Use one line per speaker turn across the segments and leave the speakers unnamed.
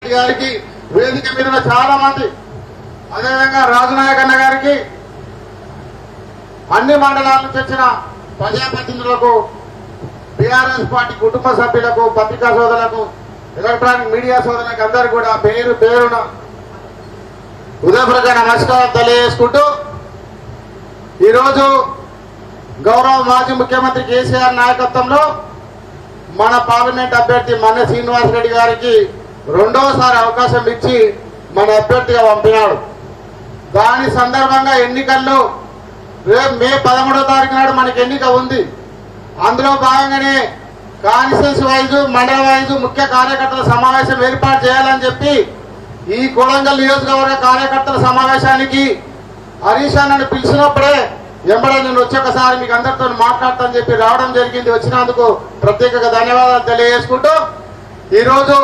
రెడ్డి గారికి, వేదిక మీద చాలా మంది, అదేవిధంగా రాజునాయక్ అన్న గారికి, అన్ని మండలాల నుంచి వచ్చిన ప్రజాప్రతినిధులకు, టీఆర్ఎస్ పార్టీ కుటుంబ సభ్యులకు, పత్రికా సోదరులకు, ఎలక్ట్రానిక్ మీడియా సోదరులకు అందరూ కూడా పేరు పేరున హృదయపూర్వక నమస్కారం తెలియజేసుకుంటూ, ఈరోజు గౌరవ మాజీ ముఖ్యమంత్రి కేసీఆర్ నాయకత్వంలో మన పార్లమెంట్ అభ్యర్థి మన్నె శ్రీనివాస్ రెడ్డి గారికి రెండవసారి అవకాశం ఇచ్చి మన అభ్యర్థిగా పంపినాడు. దాని సందర్భంగా ఎన్నికల్లో రేపు మే 13వ తారీఖు నాడు మనకి ఎన్నిక ఉంది. అందులో భాగంగానే కాన్స్టిట్యూన్సీ వైజు, మండల వైజు ముఖ్య కార్యకర్తల సమావేశం ఏర్పాటు చేయాలని చెప్పి ఈ కొడంగల్ నియోజకవర్గ కార్యకర్తల సమావేశానికి హరీష్ అన్నను పిలిచినప్పుడే ఎంబడే నేను వచ్చేకసారి మీకు అందరితో మాట్లాడతానని చెప్పి రావడం జరిగింది. వచ్చినందుకు ప్రత్యేకంగా ధన్యవాదాలు తెలియజేసుకుంటూ, ఈరోజు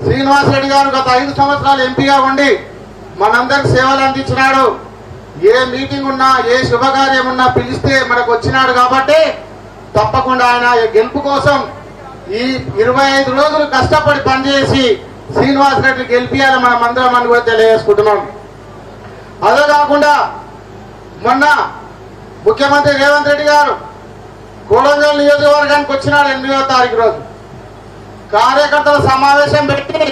శ్రీనివాస్ రెడ్డి గారు గత 5 సంవత్సరాలు ఎంపీగా ఉండి మనందరికి సేవలు అందించినాడు. ఏ మీటింగ్ ఉన్నా, ఏ శుభకార్యం ఉన్నా పిలిస్తే మనకు వచ్చినాడు. కాబట్టి తప్పకుండా ఆయన గెలుపు కోసం ఈ 25 రోజులు కష్టపడి పనిచేసి శ్రీనివాస్ రెడ్డి గెలిపియాలని మనం అందరం అని కూడా తెలియజేసుకుంటున్నాం. అదే కాకుండా మొన్న ముఖ్యమంత్రి రేవంత్ రెడ్డి గారు కొడంగల్ నియోజకవర్గానికి వచ్చినాడు 8వ తారీఖు రోజు. కార్యకర్తల సమావేశం పెట్టి,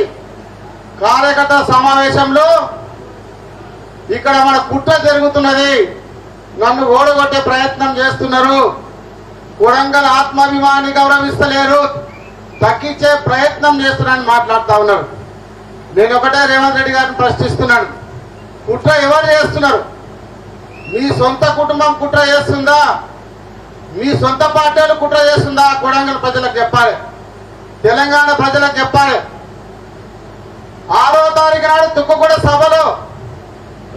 కార్యకర్తల సమావేశంలో ఇక్కడ మన కుట్ర జరుగుతున్నది, నన్ను ఓడగొట్టే ప్రయత్నం చేస్తున్నారు, కొడంగల్ ఆత్మాభిమాని గౌరవిస్తలేరు, తగ్గించే ప్రయత్నం చేస్తున్నారని మాట్లాడుతూ ఉన్నారు. నేను ఒకటే రేవంత్ రెడ్డి గారిని ప్రశ్నిస్తున్నాను, కుట్ర ఎవరు చేస్తున్నారు? మీ సొంత కుటుంబం కుట్ర చేస్తుందా? మీ సొంత పార్టీలు కుట్ర చేస్తుందా? కొడంగల్ ప్రజలకు చెప్పాలి, తెలంగాణ ప్రజలకు చెప్పాలి. 6వ తారీఖు నాడు తుక్కుగూడ సభలో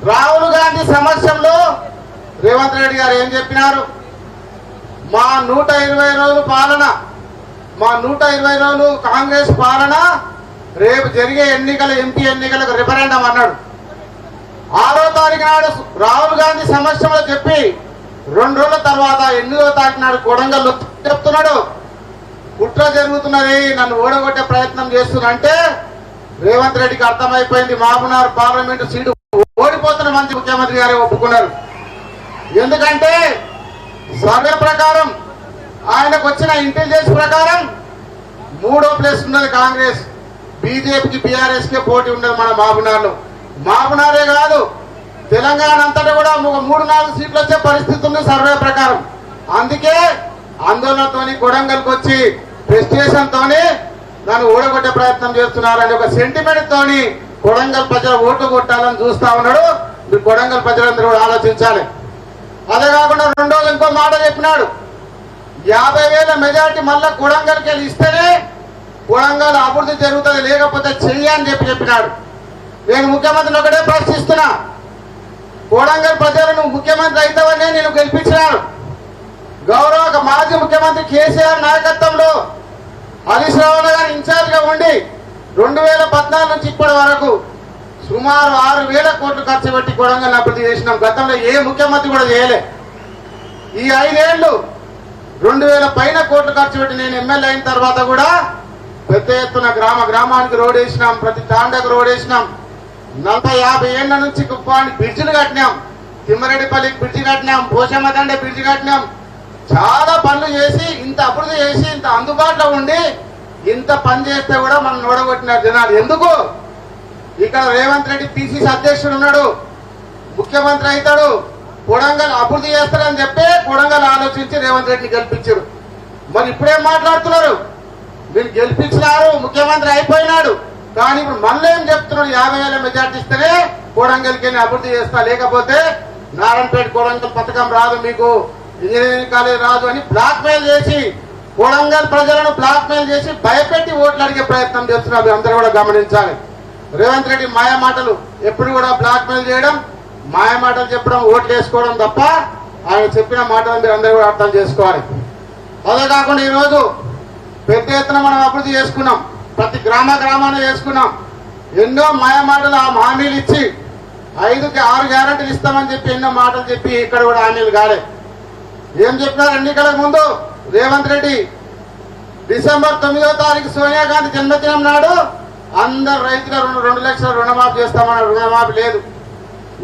రాహుల్ గాంధీ సమక్షంలో రేవంత్ రెడ్డి గారు ఏం చెప్పినారు? మా 120 రోజులు పాలన, మా 120 రోజులు కాంగ్రెస్ పాలన రేపు జరిగే ఎన్నికల ఎంపీ ఎన్నికలకు రిఫరెండం అన్నాడు. 6వ తారీఖు నాడు రాహుల్ గాంధీ సమక్షంలో చెప్పి 2 రోజుల తర్వాత 8వ తారీఖు నాడు కొడంగల్ చెప్తున్నాడు కుట్ర జరుగుతున్నది, నన్ను ఓడగొట్టే ప్రయత్నం చేస్తున్నా. అంటే రేవంత్ రెడ్డికి అర్థమైపోయింది, మహబూబ్నగర్ పార్లమెంటు సీటు ఓడిపోతున్న మంత్రి ముఖ్యమంత్రి గారే ఒప్పుకున్నారు. ఎందుకంటే సర్వే ప్రకారం, ఆయనకు వచ్చిన ఇంటెలిజెన్స్ ప్రకారం 3వ ప్లేస్ ఉన్నది కాంగ్రెస్, బీజేపీకి బీఆర్ఎస్ కే పోటీ ఉండదు మన మహబూబ్నగర్లో. మహబూబ్నగరే కాదు, తెలంగాణ అంతటా కూడా 3-4 సీట్లు వచ్చే పరిస్థితి ఉంది సర్వే ప్రకారం. అందుకే ఆందోళనతోని కొడంగల్కి వచ్చి ప్రెస్టేషన్ తోని నన్ను ఓడగొట్టే ప్రయత్నం చేస్తున్నారని ఒక సెంటిమెంట్ తోని కొడంగల్ ప్రజలు ఓట్లు కొట్టాలని చూస్తా ఉన్నాడు. మీరు కొడంగల్ ప్రజలందరూ కూడా ఆలోచించాలి. అదే కాకుండా రెండోది ఇంకో మాట చెప్పినాడు, 50,000 మెజార్టీ మళ్ళా కొడంగల్కి వెళ్ళి ఇస్తేనే కొడంగల్ అభివృద్ధి జరుగుతుంది, లేకపోతే చెయ్యని చెప్పినాడు. నేను ముఖ్యమంత్రిని ఒకటే ప్రశ్నిస్తున్నా, కొడంగల్ ప్రజలను ముఖ్యమంత్రి అయితేవనే నేను గెలిపించినాను. గౌరవ మాజీ ముఖ్యమంత్రి కేసీఆర్ నాయకత్వంలో హరీష్ రావు గారు ఇన్ఛార్జ్ గా ఉండి 2014 నుంచి ఇప్పటి వరకు సుమారు 6,000 కోట్లు ఖర్చు పెట్టి కొడంగల్ అభివృద్ధి చేసినాం. గతంలో ఏ ముఖ్యమంత్రి కూడా చేయలే. ఈ 5 ఏళ్లు 2,000 పైన కోట్లు ఖర్చు పెట్టి నేను ఎమ్మెల్యే అయిన తర్వాత కూడా పెద్ద ఎత్తున గ్రామానికి రోడ్ వేసినాం, ప్రతి తాండకు రోడ్ వేసినాం. 40-50 ఏళ్ల నుంచి కుప్పానికి బ్రిడ్జిలు కట్టినాం, తిమ్మరెడ్డిపల్లికి బ్రిడ్జి కట్టినాం, పోషమ్మదండే బ్రిడ్జి కట్టినాం. చాలా పనులు చేసి, ఇంత అభివృద్ధి చేసి, ఇంత అందుబాటులో ఉండి ఇంత పని చేస్తే కూడా మనం ఓడగొట్టినారు జనాలు. ఎందుకు? ఇక్కడ రేవంత్ రెడ్డి పిసిసి అధ్యక్షుడు ఉన్నాడు, ముఖ్యమంత్రి అవుతాడు, కొడంగల్ అభివృద్ధి చేస్తారని చెప్పి కొడంగల్ ఆలోచించి రేవంత్ రెడ్డిని గెలిపించారు. మరి ఇప్పుడేం మాట్లాడుతున్నారు? మీరు గెలిపించినారు, ముఖ్యమంత్రి అయిపోయినాడు, కానీ ఇప్పుడు మళ్ళీ ఏం చెప్తున్నాడు? 50,000 మెజార్టీ ఇస్తేనే కొడంగల్కి అభివృద్ధి చేస్తా, లేకపోతే నారాయణపేట కొడంగల్ పథకం రాదు, మీకు ఇంజనీరింగ్ కాలేజ్ రాదు అని బ్లాక్ మెయిల్ చేసి, కొడంగల్ ప్రజలను బ్లాక్ మెయిల్ చేసి భయపెట్టి ఓట్లు అడిగే ప్రయత్నం చేస్తున్నారు. అందరూ కూడా గమనించాలి. రేవంత్ రెడ్డి మాయా మాటలు ఎప్పుడు కూడా బ్లాక్ మెయిల్ చేయడం, మాయా మాటలు చెప్పడం, ఓట్లు వేసుకోవడం తప్ప ఆయన చెప్పిన మాటలు మీరు అందరూ కూడా అర్థం చేసుకోవాలి. అదే కాకుండా ఈరోజు పెద్ద ఎత్తున మనం అభివృద్ధి చేసుకున్నాం, ప్రతి గ్రామాన్ని చేసుకున్నాం. ఎన్నో మాయా మాటలు ఆ హామీలు ఇచ్చి 5కి 6 గ్యారెంటీలు ఇస్తామని చెప్పి ఎన్నో మాటలు చెప్పి ఇక్కడ కూడా హామీలు కాలే. ఏం చెప్పినారు ఎన్నికలకు ముందు రేవంత్ రెడ్డి? డిసెంబర్ 9వ తారీఖు సోనియా గాంధీ జన్మదినం నాడు అందరు రైతుల 2 లక్షల రుణమాఫీ చేస్తామన్నారు. రుణమాఫీ లేదు.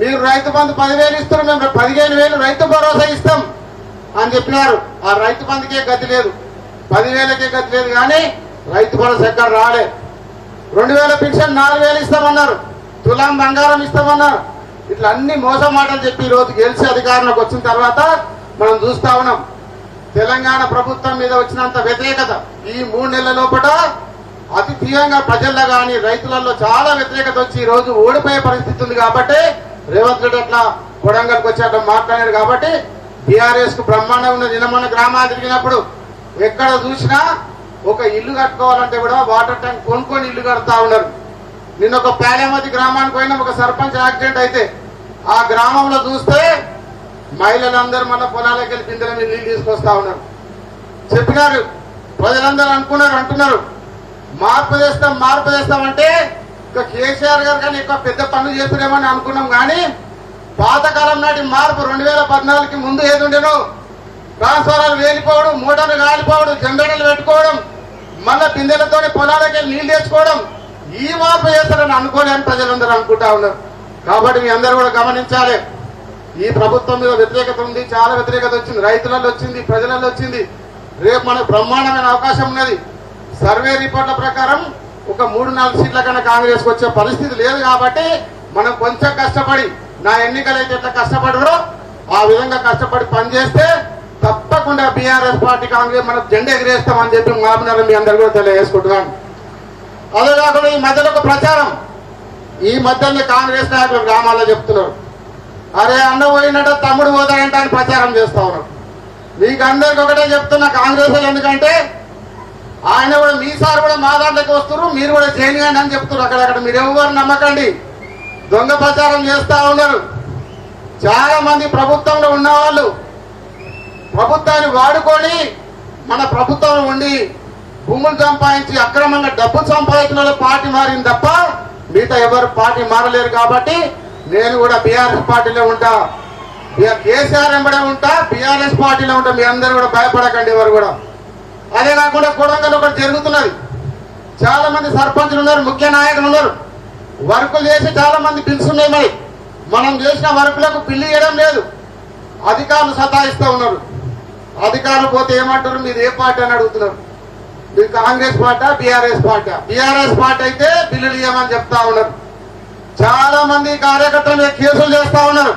మీరు రైతు బంధు 10,000 ఇస్తారు, మేము 15,000 రైతు భరోసా ఇస్తాం అని చెప్పినారు. ఆ రైతు బంధుకే గతి లేదు, 10,000కే గతి లేదు. కానీ రైతు భరోసా ఎక్కడ రాలే. 2,000 పెన్షన్ 4,000 ఇస్తామన్నారు, తులాం బంగారం ఇస్తామన్నారు. ఇట్లా అన్ని మోసం మాటలు చెప్పి ఈ రోజు గెలిచి అధికారంలోకి వచ్చిన తర్వాత మనం చూస్తా ఉన్నాం. తెలంగాణ ప్రభుత్వం మీద వచ్చినంత వ్యతిరేకత ఈ 3 నెలల లోపల అతి తీవ్రంగా ప్రజల్లో కానీ రైతులలో చాలా వ్యతిరేకత వచ్చి ఈ రోజు ఓడిపోయే పరిస్థితి ఉంది. కాబట్టి రేవంత్ రెడ్డి అట్లా కొడంగల్కి వచ్చి అట్లా మాట్లాడాడు. కాబట్టి బీఆర్ఎస్ కు బ్రహ్మాండం ఉన్నది. నిన్న మొన్న గ్రామాలు తిరిగినప్పుడు ఎక్కడ చూసినా ఒక ఇల్లు కట్టుకోవాలంటే కూడా వాటర్ ట్యాంక్ కొనుక్కొని ఇల్లు కడతా ఉన్నారు. నిన్న ఒక పేలేమతి గ్రామానికి పోయినా ఒక సర్పంచ్ యాక్సిడెంట్ అయితే ఆ గ్రామంలో చూస్తే మహిళలందరూ మళ్ళీ పొలాలకు వెళ్ళి బిందెల మీద నీళ్ళు తీసుకొస్తా ఉన్నారు. చెప్పినారు, ప్రజలందరూ అంటున్నారు మార్పు చేస్తాం అంటే ఇంకా కేసీఆర్ గారు కానీ ఎక్కువ పెద్ద పనులు చేస్తున్నామని అనుకున్నాం. కానీ పాతకాలం నాటి మార్పు 2014కి ముందు ఏది ఉండేనో ట్రాన్స్ఫారాలు వేలిపోవడం, మోటార్లు కాలిపోవడం, జనరేటర్లు పెట్టుకోవడం, మళ్ళీ బిందెలతో పొలాలకి వెళ్ళి నీళ్ళు తెచ్చుకోవడం, ఈ మార్పు చేస్తారని అనుకోలేని ప్రజలందరూ అనుకుంటా ఉన్నారు. కాబట్టి మీ అందరూ కూడా గమనించాలి, ఈ ప్రభుత్వం మీద వ్యతిరేకత ఉంది, చాలా వ్యతిరేకత వచ్చింది, రైతులలో వచ్చింది, ప్రజలలో వచ్చింది. రేపు మనకు బ్రహ్మాండమైన అవకాశం ఉన్నది. సర్వే రిపోర్ట్ల ప్రకారం ఒక 3-4 సీట్ల కన్నా కాంగ్రెస్ వచ్చే పరిస్థితి లేదు. కాబట్టి మనం కొంచెం కష్టపడి, నా ఎన్నికలైతే ఎట్లా కష్టపడరో ఆ విధంగా కష్టపడి పనిచేస్తే తప్పకుండా బీఆర్ఎస్ పార్టీ కాంగ్రెస్ మనం జెండా ఎగిరేస్తామని చెప్పి మామూలు మీ అందరు కూడా తెలియజేసుకుంటున్నాను. అదే కాకుండా ఈ మధ్యలో ఒక ప్రచారం, ఈ మధ్యలో కాంగ్రెస్ నాయకులు గ్రామాల్లో చెప్తున్నారు, అరే అన్న పోయినట్టు తమ్ముడు పోతాడంట అని ప్రచారం చేస్తా ఉన్నారు. మీకు అందరికి ఒకటే చెప్తున్నా, కాంగ్రెస్ ఎందుకంటే ఆయన కూడా మీ సార్ కూడా మా దాంట్లోకి వస్తున్నారు, మీరు కూడా చేయనియండి అని చెప్తున్నారు. అక్కడక్కడ మీరు ఎవరు నమ్మకండి, దొంగ ప్రచారం చేస్తా ఉన్నారు. చాలా మంది ప్రభుత్వంలో ఉన్నవాళ్ళు ప్రభుత్వాన్ని వాడుకొని మన ప్రభుత్వం ఉండి భూములు సంపాదించి అక్రమంగా డబ్బులు సంపాదించిన పార్టీ మారింది తప్ప మిగతా ఎవరు పార్టీ మారలేరు. కాబట్టి నేను కూడా బీఆర్ఎస్ పార్టీలో ఉంటా, కేసీఆర్ వెంబడే ఉంటా, బీఆర్ఎస్ పార్టీలో ఉంటా. మీ అందరూ కూడా భయపడకండి ఎవరు కూడా. అదే కాకుండా కొడంగల్ ఒకటి జరుగుతున్నది, చాలా మంది సర్పంచులు ఉన్నారు, ముఖ్య నాయకులు ఉన్నారు, వర్కులు చేసి చాలా మంది బిల్స్ ఉన్నాయి. మరి మనం చేసిన వర్కులకు బిల్లు ఇవ్వడం లేదు, అధికారులు సతాయిస్తూ ఉన్నారు. అధికారులు పోతే ఏమంటారు, మీరు ఏ పార్టీ అని అడుగుతున్నారు. మీరు Congress party, BRS party? BRS party అయితే బిల్లులు ఇవ్వమని చెప్తా ఉన్నారు. చాలా మంది కార్యకర్తల మీద కేసులు చేస్తా ఉన్నారు.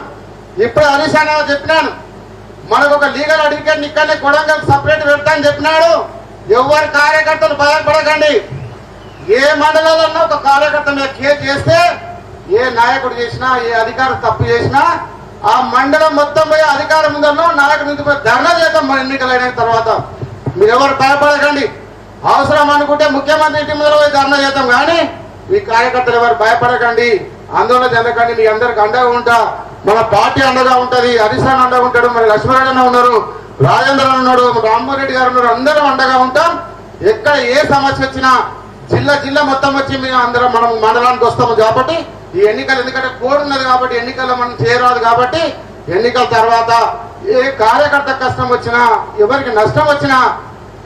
ఇప్పుడు హరీష్ అన్న చెప్పినాను, మనకు ఒక లీగల్ అడ్వకేట్ ఇక్కడనే కొడంగల్ సపరేట్ పెడతా అని చెప్పినాడు. ఎవరు కార్యకర్తలు భయపడకండి. ఏ మండలంలో ఒక కార్యకర్త మీద కేసు చేస్తే, ఏ నాయకుడు చేసినా, ఏ అధికారి తప్పు చేసినా ఆ మండలం మొత్తం పోయి అధికారం ముందరలో నాయకుడి నుంచి పోయి ధర్నా చేద్దాం మన ఎన్నికలైన తర్వాత. మీరెవరు భయపడకండి. అవసరం అనుకుంటే ముఖ్యమంత్రి ఇంటి ముందర పోయి ధర్నా చేద్దాం. కానీ మీ కార్యకర్తలు ఎవరు భయపడకండి, ఆందోళన చెందకండి. మీ అందరికి అండగా ఉంటా, మన పార్టీ అండగా ఉంటది, హరీష్ అన్న అండగా ఉంటాడు, మరి లక్ష్మీనారాయణ ఉన్నారు, రాజేంద్ర ఉన్నాడు, రామ్మోహన్ గారు ఉన్నారు, అందరం అండగా ఉంటాం. ఎక్కడ ఏ సమస్య వచ్చినా జిల్లా మొత్తం వచ్చి మేము అందరం మనం మండలానికి వస్తాము. కాబట్టి ఈ ఎన్నికలు ఎందుకంటే కోడ్ ఉన్నది కాబట్టి ఎన్నికల్లో మనం చేయరాదు. కాబట్టి ఎన్నికల తర్వాత ఏ కార్యకర్త కష్టం వచ్చినా, ఎవరికి నష్టం వచ్చినా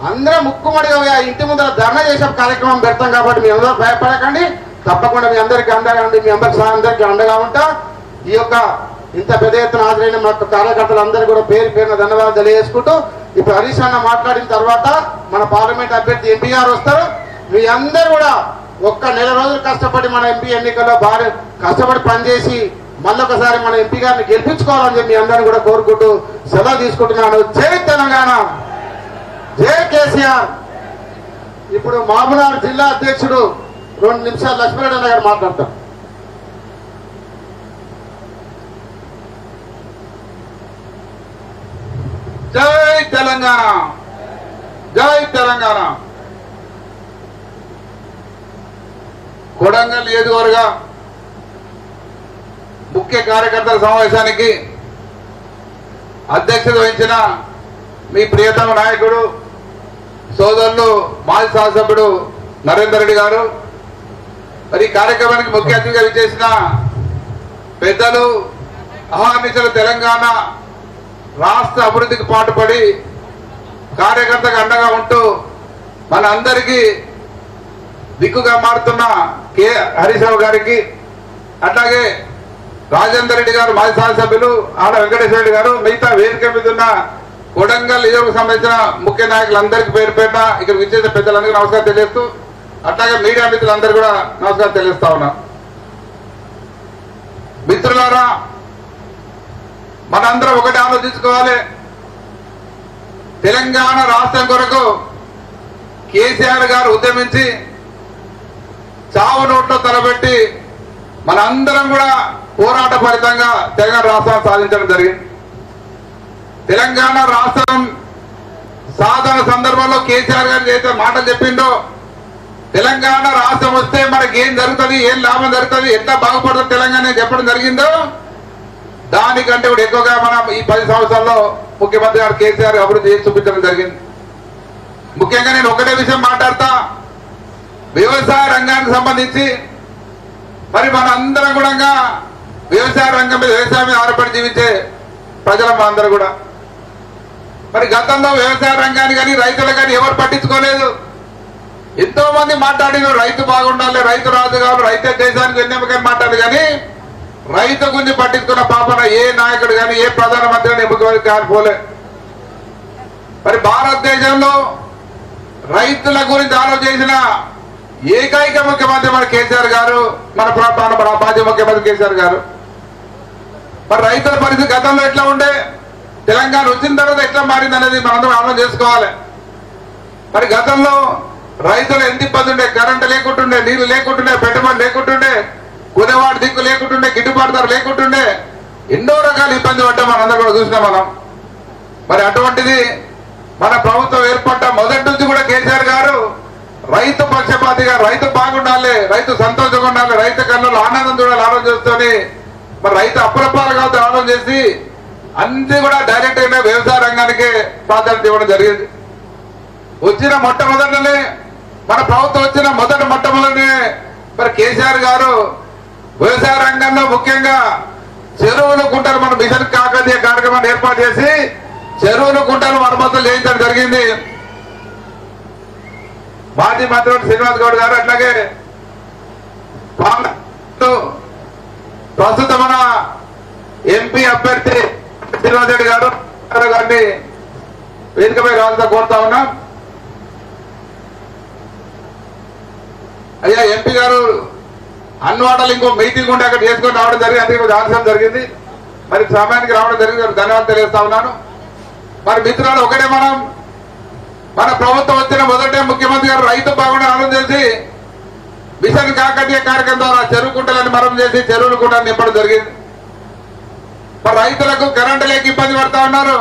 అందరం ముక్కుమడిగా ఇంటి ముందర ధర్నా చేసే కార్యక్రమం పెడతాం. కాబట్టి మీ అందరూ భయపడకండి, తప్పకుండా మీ అందరికీ అండగా ఉండి మీ అందరికీ అండగా ఉంటా. ఈ యొక్క ఇంత పెద్ద ఎత్తున హాజరైన మా కార్యకర్తలు అందరూ కూడా పేరు పేరున ధన్యవాదాలు తెలియజేసుకుంటూ, ఇప్పుడు హరీష్ అన్న మాట్లాడిన తర్వాత మన పార్లమెంట్ అభ్యర్థి ఎంపీ గారు వస్తారు. మీ అందరూ కూడా ఒక్క నెల రోజులు కష్టపడి మన ఎంపీ ఎన్నికల్లో బాగా కష్టపడి పనిచేసి మళ్ళొకసారి మన ఎంపీ గారిని గెలిపించుకోవాలని చెప్పి మీ అందరిని కూడా కోరుకుంటూ సెలవు తీసుకుంటున్నాను. జై తెలంగాణ, జై కేసీఆర్. ఇప్పుడు మహబూబ్నగర్ జిల్లా అధ్యక్షుడు 2 నిమిషాలు లక్ష్మీనారాయణ గారు మాట్లాడతారు.
జై తెలంగాణ, జై తెలంగాణ. కొడంగల్ నియోజకవర్గ ముఖ్య కార్యకర్తల సమావేశానికి అధ్యక్షత వహించిన మీ ప్రియతమ నాయకుడు సోదరులు మాజీ శాసనసభ్యుడు నరేందర్ రెడ్డి గారు, మరి కార్యక్రమానికి ముఖ్య అతిథిగా విచ్చేసిన పెద్దలు, అహర్నిశలు తెలంగాణ రాష్ట్ర అభివృద్ధికి దిక్కుగా మారుతున్న కె హరీష్ రావు గారికి, అట్లాగే రాజేందర్ రెడ్డి గారు మాజీ శాసనసభ్యులు, ఆడ వెంకటేశ్వర రెడ్డి గారు, మిగతా వేదిక మీద ఉన్న కొడంగల్ నియోజకవర్గం సంబంధించిన ముఖ్య నాయకులందరికీ పేరు పేరున ఇక్కడ విచ్చేసిన పెద్దలందరికీ నమస్కారం తెలియజేస్తూ, అట్లాగే మీడియా మిత్రులందరూ కూడా నమస్కారం తెలియజేస్తా ఉన్నా. మిత్రులారా, మనందరం ఒకటి ఆలోచించుకోవాలి. తెలంగాణ రాష్ట్రం కొరకు కేసీఆర్ గారు ఉద్యమించి చావు నోట్లో తలబెట్టి మనందరం కూడా పోరాట ఫలితంగా తెలంగాణ రాష్ట్రం సాధించడం జరిగింది. తెలంగాణ రాష్ట్రం సాధన సందర్భంలో కేసీఆర్ గారు ఏదైతే మాటలు చెప్పిండో, తెలంగాణ రాష్ట్రం వస్తే మనకి ఏం జరుగుతుంది, ఏం లాభం జరుగుతుంది, ఎట్లా బాగుపడుతుంది తెలంగాణ చెప్పడం జరిగిందో, దానికంటే కూడా ఎక్కువగా మనం ఈ 10 సంవత్సరాల్లో ముఖ్యమంత్రి గారు కేసీఆర్ అభివృద్ధి చేసి చూపించడం జరిగింది. ముఖ్యంగా నేను ఒకటే విషయం మాట్లాడతా. వ్యవసాయ రంగానికి సంబంధించి మరి మన అందరం కూడా వ్యవసాయ రంగం మీద, వ్యవసాయం మీద ఆధారపడి జీవించే ప్రజల మనందరూ కూడా మరి గతంలో వ్యవసాయ రంగాన్ని కానీ రైతులు కానీ ఎవరు పట్టించుకోలేదు. ఎంతో మంది మాట్లాడిన రైతు బాగుండాలి, రైతు రాజు కావాలి, రైతే దేశానికి వెన్నెముకని మాట్లాడు, కానీ రైతు గురించి పట్టించుకున్న పాపన ఏ నాయకుడు కానీ ఏ ప్రధానమంత్రి కానీ ముఖ్యమంత్రి కానిపోలే. మరి భారతదేశంలో రైతుల గురించి ఆలోచించిన ఏకైక ముఖ్యమంత్రి మన కేసీఆర్ గారు, మన మాజీ ముఖ్యమంత్రి కేసీఆర్ గారు. మరి రైతుల పరిస్థితి గతంలో ఎట్లా ఉండే, తెలంగాణ వచ్చిన తర్వాత ఎట్లా మారింది అనేది మనందరం ఆలోచన చేసుకోవాలి. మరి గతంలో రైతులు ఎంత ఇబ్బంది ఉండే, కరెంటు లేకుంటుండే, నీళ్లు లేకుంటుండే, పెట్టుబడి లేకుంటుండే, కొనేవాడు దిక్కు లేకుంటుండే, గిట్టుబాటు ధర లేకుంటుండే, ఎన్నో రకాల ఇబ్బంది పడ్డాం మనందరం కూడా చూసినాం మనం. మరి అటువంటిది మన ప్రభుత్వం ఏర్పడ్డ మొదటి నుంచి కూడా కేసీఆర్ గారు రైతు పక్షపాతిగా, రైతు బాగుండాలి, రైతు సంతోషంగా ఉండాలి, రైతు కళ్ళలో ఆనందం చూడాలి ఆలోచన చేస్తూనే మరి రైతు అప్రపాలు కాదు ఆలోచన చేసి అన్ని కూడా డైరెక్ట్ గా వ్యవసాయ రంగానికి ప్రాధాన్యత ఇవ్వడం జరిగింది. వచ్చిన మొట్టమొదటినే మన ప్రభుత్వం వచ్చిన మొట్టమొదటినే మరి కేసీఆర్ గారు వ్యవసాయ రంగంలో ముఖ్యంగా చెరువులు కుంటలు మన మిషన్ కాకతీయ కార్యక్రమాన్ని ఏర్పాటు చేసి చెరువులు కుంటలు మరమ్మతులు చేయించడం జరిగింది. మాజీ మంత్రి శ్రీనివాస్ గౌడ్ గారు, అట్లాగే ప్రస్తుత మన ఎంపీ అభ్యర్థి శ్రీనివాస్ రెడ్డి గారు గారిని వేదికపై రాజుగా కోరుతా ఉన్నాం. అయ్యా ఎంపీ గారు అన్నవాడలు ఇంకో మీటింగ్ ఉంటే అక్కడ చేసుకొని రావడం జరిగింది, అందుకే కొంచెం ఆలస్యం జరిగింది. మరి సమయానికి రావడం జరిగింది, ధన్యవాదాలు తెలియజేస్తా ఉన్నాను. మరి మిత్రులు ఒకటే, మన ప్రభుత్వం వచ్చిన మొదటే ముఖ్యమంత్రి గారు రైతు బాగుండే ఆలోచన చేసి మిషన్ కాకతీయ కార్యక్రమం ద్వారా చెరువు కుంటలను మరం చేసి చెరువులు కూడా నింపడం జరిగింది. మరి రైతులకు కరెంటు లేక ఇబ్బంది పడతా ఉన్నారు,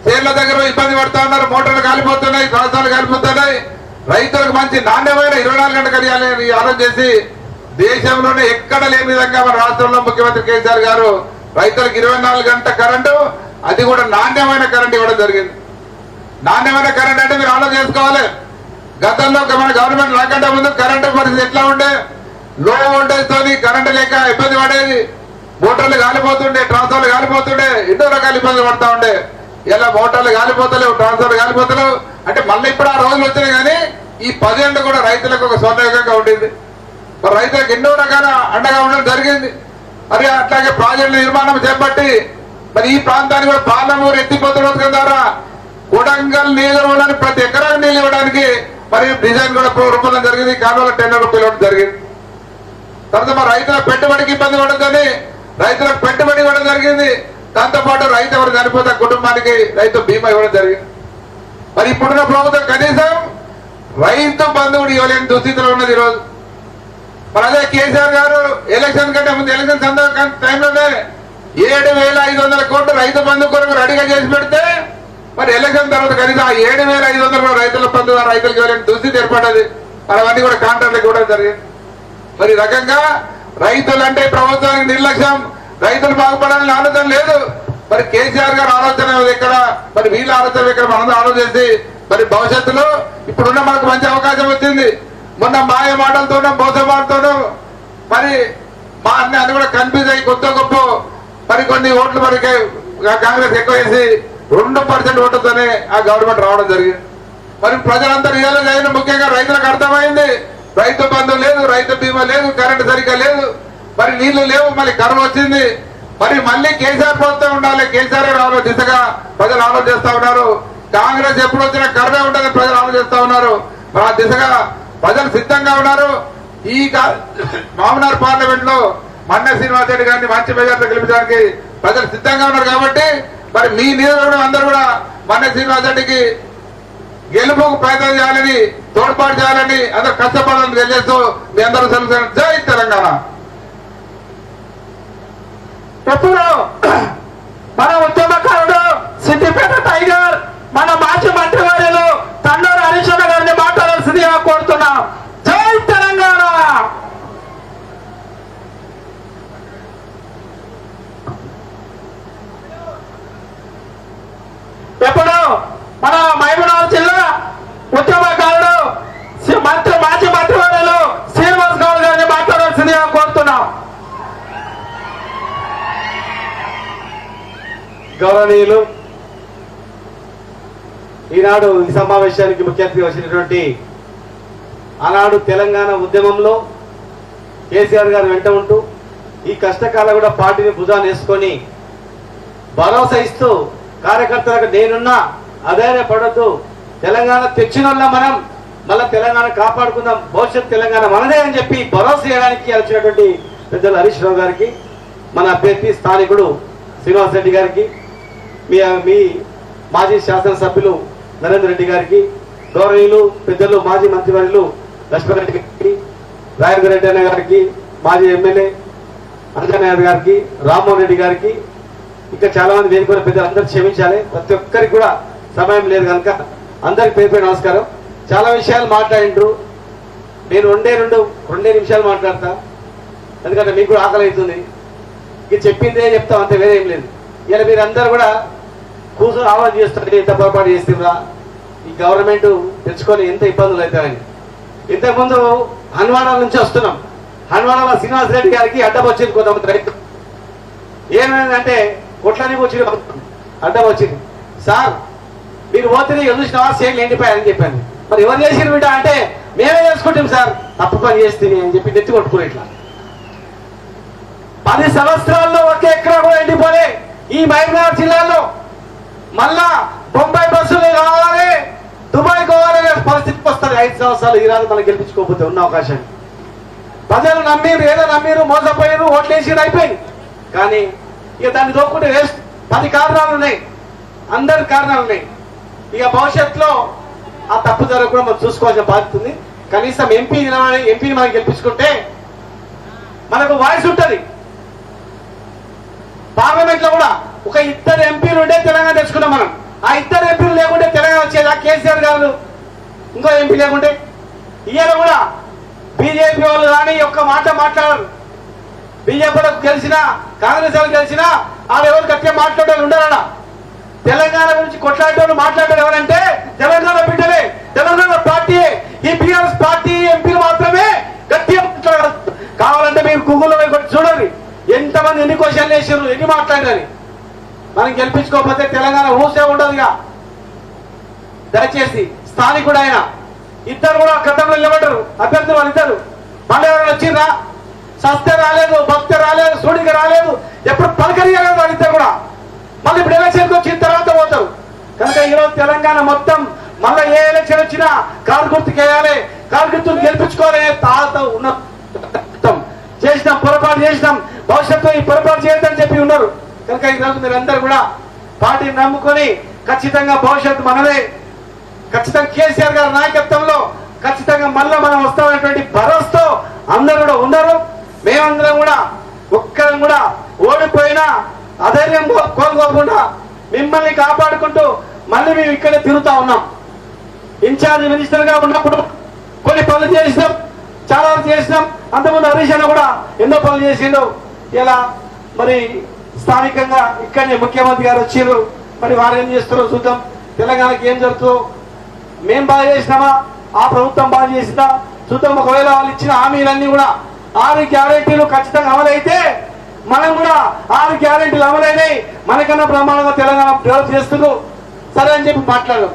చేర్ల దగ్గర ఇబ్బంది పడతా ఉన్నారు, మోటార్లు కాలిపోతున్నాయి, సంవత్సరాలు కాలిపోతున్నాయి. రైతులకు మంచి నాణ్యమైన 24 గంటలు కలియాలని ఆలోచన చేసి దేశంలోనే ఎక్కడ లేని విధంగా మన రాష్ట్రంలో ముఖ్యమంత్రి కేసీఆర్ గారు రైతులకు 24 గంటల కరెంటు, అది కూడా నాణ్యమైన కరెంటు ఇవ్వడం జరిగింది. నాణ్యమైన కరెంట్ అంటే మీరు ఆలోచన చేసుకోవాలి. గతంలో మన గవర్నమెంట్ రాకంటే ముందు కరెంటు పరిస్థితి ఎట్లా ఉండే, లో వోల్టేజ్ తోని కరెంటు లేక ఇబ్బంది పడేది, మోటార్లు కాలిపోతుండే, ట్రాన్స్ఫర్లు కాలిపోతుండే, ఎన్నో రకాల ఇబ్బందులు పడతా ఉండే. ఇలా మోటార్లు కాలిపోతలేవు, ట్రాన్స్ఫర్లు కాలిపోతలేవు అంటే మళ్ళీ ఇప్పుడు ఆ రోజులు వచ్చినాయి. కానీ ఈ 10 ఏళ్ళు కూడా రైతులకు ఒక స్వర్ణయుగంగా ఉండింది. మరి రైతులకు ఎన్నో రకాల అండగా ఉండడం జరిగింది. మరి అట్లాగే ప్రాజెక్టుల నిర్మాణం చేపట్టి మరి ఈ ప్రాంతానికి కూడా పాలమూరు ఎత్తిపోతల పథకం ద్వారా కొడంగల్ నియోజకవర్గానికి ప్రతి ఎకరానికి నీళ్ళు ఇవ్వడానికి మరి డిజైన్ కూడా రూపొందడం జరిగింది. కాలువల టెండర్ పిలవడం జరిగింది. తర్వాత మరి రైతుల పెట్టుబడికి ఇబ్బంది పడదని రైతులకు పెట్టుబడి ఇవ్వడం జరిగింది. దాంతోపాటు రైతు ఎవరు చనిపోతే కుటుంబానికి రైతు బీమా ఇవ్వడం జరిగింది. మరి ఇప్పుడున్న ప్రభుత్వం కనీసం రైతు బంధువుడు ఇవ్వలేని దుస్థితిలో ఉన్నది ఈరోజు. మరి అదే కేసీఆర్ గారు ఎలక్షన్ కంటే ముందు ఎలక్షన్ టైంలోనే 7,500 కోట్లు రైతు బంధు కొరకు రెడీగా చేసి పెడితే మరి ఎలక్షన్ తర్వాత కనీసం ఆ 7,500 రైతుల బంధు రైతులకు ఇవ్వలేని దుస్థితి ఏర్పడ్డది. మరి అవన్నీ కూడా కాంట్రాక్ట్లకు ఇవ్వడం జరిగింది. మరి ఈ రకంగా రైతులంటే ప్రభుత్వానికి నిర్లక్ష్యం, రైతులు బాగుపడాలని ఆలోచన లేదు. మరి కేసీఆర్ గారు ఆలోచన ఎక్కడ, మరి వీళ్ళ ఆలోచన ఎక్కడ, మనందరూ ఆలోచించి మరి భవిష్యత్తులో ఇప్పుడున్న మనకు మంచి అవకాశం వచ్చింది. మొన్న మాయ మాటలతోనూ మోస మాటలతోనూ మరి మా అన్ని కూడా కన్ఫ్యూజ్ అయ్యి కొత్త గొప్ప మరి కొన్ని ఓట్లు మరి కాంగ్రెస్ ఎక్కువ వేసి 2% ఓట్లతోనే ఆ గవర్నమెంట్ రావడం జరిగింది. మరి ప్రజలంతా రియలైజ్ అయిన ముఖ్యంగా రైతులకు అర్థమైంది రైతు బంధు లేదు, రైతు బీమా లేదు, కరెంటు సరిగ్గా లేదు, మరి నీళ్లు లేవు, మళ్ళీ కరువు వచ్చింది. మరి మళ్ళీ కేసీఆర్ ప్రభుత్వం ఉండాలి, కేసీఆర్ రావాలి దిశగా ప్రజలు ఆలోచిస్తా ఉన్నారు. కాంగ్రెస్ ఎప్పుడు వచ్చినా కరువే ఉంటుందని ప్రజలు ఆలోచిస్తా ఉన్నారు. మరి ఆ దిశగా ప్రజలు సిద్ధంగా ఉన్నారు. ఈ మామనార్ పార్లమెంట్ లో మన్నె శ్రీనివాస్ రెడ్డి గారిని మంచి మెజార్టీతో గెలిపించడానికి ప్రజలు సిద్ధంగా ఉన్నారు. కాబట్టి మరి మీ నియోజకవర్గం అందరూ కూడా మన్నె శ్రీనివాస్ రెడ్డికి గెలుపుకు ప్రయత్నం చేయాలని, తోడ్పాటు చేయాలని, అందరూ కష్టపడాలని తెలియజేస్తూ మీ అందరూ సెలవు. జై తెలంగాణ.
ఎప్పుడు మన ఉద్యమకారుడు సిద్దిపేట టైగర్ మన మాజీ మంత్రివర్యులు తన్నూరు హరీష్ అన్న గారిని మాట్లాడాల్సిందిగా కోరుతున్నాం. జై తెలంగాణ. ఎప్పుడు మన మహబూబ్నగర్ జిల్లా ఉద్యమకారుడు మాజీ మంత్రివర్యులు శ్రీనివాస్ గౌడ్ గారిని మాట్లాడాల్సిందిగా కోరుతున్నాం.
గౌరవనీయులు, ఈనాడు ఈ సమావేశానికి ముఖ్య అతిథి వచ్చినటువంటి ఆనాడు తెలంగాణ ఉద్యమంలో కేసీఆర్ గారు వెంట ఉంటూ ఈ కష్టకాలం కూడా పార్టీని భుజాన్ని వేసుకొని భరోసా ఇస్తూ కార్యకర్తలకు నేనున్నా అధైర్యపడద్దు, తెలంగాణ తెచ్చిన మనం మళ్ళా తెలంగాణ కాపాడుకుందాం, భవిష్యత్ తెలంగాణ మనదే అని చెప్పి భరోసా చేయడానికి వచ్చినటువంటి పెద్దలు హరీష్ రావు గారికి, మన అభ్యర్థి స్థానికుడు శ్రీనివాస్ రెడ్డి గారికి, మీ మాజీ శాసనసభ్యులు నరేందర్ రెడ్డి గారికి, గౌరవనీయులు పెద్దలు మాజీ మంత్రివర్యులు లక్ష్మణ్ రెడ్డి గారికి, రాజేంద్ర రెడ్డి అన్న గారికి, మాజీ ఎమ్మెల్యే అంజనయ్య గారికి, రామ్మోహన్ రెడ్డి గారికి, ఇంకా చాలా మంది వేదిక పెద్దలు అందరూ క్షమించాలి, ప్రతి ఒక్కరికి కూడా సమయం లేదు కనుక అందరికి పేరు పేరు నమస్కారం. చాలా విషయాలు మాట్లాడిండ్రు, నేను రెండే నిమిషాలు మాట్లాడతా, ఎందుకంటే మీకు కూడా ఆకలి అవుతుంది. ఇక చెప్పిందే చెప్తాం, అంతే, వేరే ఏం లేదు. ఇలా మీరు అందరు కూడా కూర్చొని ఆలోచన చేస్తారు, ఎంత పొరపాటు చేస్తుందా, ఈ గవర్నమెంట్ తెచ్చుకొని ఎంత ఇబ్బందులు అవుతాయని. ఇంతకుముందు హన్వాడ నుంచి వస్తున్నాం, హన్వాడలో శ్రీనివాస్ రెడ్డి గారికి అడ్డం వచ్చింది కొంతమంది రైతు. ఏమైందంటే కొట్లని వచ్చి అడ్డం వచ్చింది, సార్ మీరు పోతే చూసినవా సేట్లు ఎండిపోయారని చెప్పాను. మరి ఎవరు చేసిన బిడ్డ అంటే మేమే చేసుకుంటాం సార్, తప్పు పని చేస్తుంది అని చెప్పి నెత్తి కొట్టుకుని ఇట్లా 10 సంవత్సరాల్లో ఒకే ఎక్కడా కూడా ఎండిపోలే ఈ మహబూబ్నగర్ జిల్లాలో. మళ్ళా బొంబాయి బస్సులు కావాలి, దుబాయ్ పోవాలనే పరిస్థితికి వస్తుంది 5 సంవత్సరాలు. ఈ రాజు మనం గెలిపించుకోకపోతే ఉన్న అవకాశాన్ని ప్రజలు నమ్మిరు, ఏదో నమ్మిరు, మోసపోయారు, ఓట్లు వేసి అయిపోయింది. కానీ ఇక దాన్ని దోక్కుంటే వేస్ట్. 10 కారణాలు ఉన్నాయి, అందరి కారణాలు ఉన్నాయి. ఇక భవిష్యత్తులో ఆ తప్పు జరగకుండా మనం చూసుకోవాల్సిన బాధ్యత ఉంది. కనీసం ఎంపీని మనం గెలిపించుకుంటే మనకు వాయిస్ ఉంటుంది. పార్లమెంట్ లో కూడా ఒక 2 ఎంపీలు ఉంటే తెలంగాణ తెచ్చుకున్నాం మనం. ఆ 2 ఎంపీలు లేకుంటే తెలంగాణ వచ్చేది. ఆ కేసీఆర్ గారు ఇంకో ఎంపీ లేకుంటే ఇయ్యాల కూడా బీజేపీ వాళ్ళు కానీ ఒక్క మాట మాట్లాడరు. బీజేపీలకు గెలిచినా కాంగ్రెస్ వాళ్ళు గెలిచినా వాళ్ళు ఎవరు గట్టిగా మాట్లాడే ఉండరా. తెలంగాణ గురించి కొట్లాడేవాళ్ళు మాట్లాడారు ఎవరంటే తెలంగాణ బిడ్డలే, తెలంగాణ పార్టీయే. ఈ బీఆర్ఎస్ పార్టీ ఎంపీలు మాత్రమే గట్టిగా మాట్లాడారు. కావాలంటే మీరు గూగుల్లో చూడండి ఎంతమంది ఎన్ని క్వశ్చన్లు వేసారు, ఎన్ని మాట్లాడారు. మనం గెలిపించుకోకపోతే తెలంగాణ ఊసే ఉండదుగా. దయచేసి స్థానికుడు ఆయన ఇద్దరు కూడా గతంలో నిలబడ్డారు అభ్యర్థులు, వాళ్ళిద్దరు. మళ్ళీ ఎవరైనా వచ్చిందా? సస్తే రాలేదు, భక్తి రాలేదు, సూడికి రాలేదు, ఎప్పుడు పలకరియలేదు వాళ్ళిద్దరు కూడా. మళ్ళీ ఇప్పుడు ఎలక్షన్కి వచ్చిన తర్వాత పోతారు. కనుక ఈరోజు తెలంగాణ మొత్తం మళ్ళీ ఏ ఎలక్షన్ వచ్చినా కారు గుర్తుకు వేయాలి, కారు గుర్తును గెలిపించుకోవాలి తాత ఉన్న చేసినాం, పొరపాటు చేసినాం, భవిష్యత్తులో ఈ పొరపాటు చేయొద్దని చెప్పి ఉన్నారు. కనుక ఈరోజు మీరందరూ కూడా పార్టీని నమ్ముకొని ఖచ్చితంగా భవిష్యత్తు మనదే, ఖచ్చితంగా కేసీఆర్ గారి నాయకత్వంలో ఖచ్చితంగా మళ్ళీ మనం వస్తామనేటువంటి భరోసాతో అందరూ కూడా ఉన్నారు. మేమందరం కూడా ఒక్కరం కూడా ఓడిపోయినా అధైర్యం కోరుకోకుండా మిమ్మల్ని కాపాడుకుంటూ మళ్ళీ మేము ఇక్కడే తిరుగుతా ఉన్నాం. ఇన్ఛార్జ్ మినిస్టర్ గా ఉన్నప్పుడు కొన్ని పనులు చేసినాం, చాలా వరకు చేసినాం. అంతకుముందు హరీష్ అన్న కూడా ఎన్నో పనులు చేసిండు. ఇలా మరి స్థానికంగా ఇక్కడనే ముఖ్యమంత్రి గారు వచ్చారు, మరి వారు ఏం చేస్తారో చూద్దాం. తెలంగాణకి ఏం జరుగుతుందో, మేం బాగా చేసినామా, ఆ ప్రభుత్వం బాగా చేసిందా చూద్దాం. ఒకవేళ వాళ్ళు ఇచ్చిన హామీలన్నీ కూడా 6 గ్యారెంటీలు ఖచ్చితంగా అమలైతే మనం కూడా 6 గ్యారెంటీలు అమలైనాయి, మనకన్నా ప్రమాణంగా తెలంగాణ డెవలప్ చేస్తున్నారు సరే అని చెప్పి మాట్లాడడం.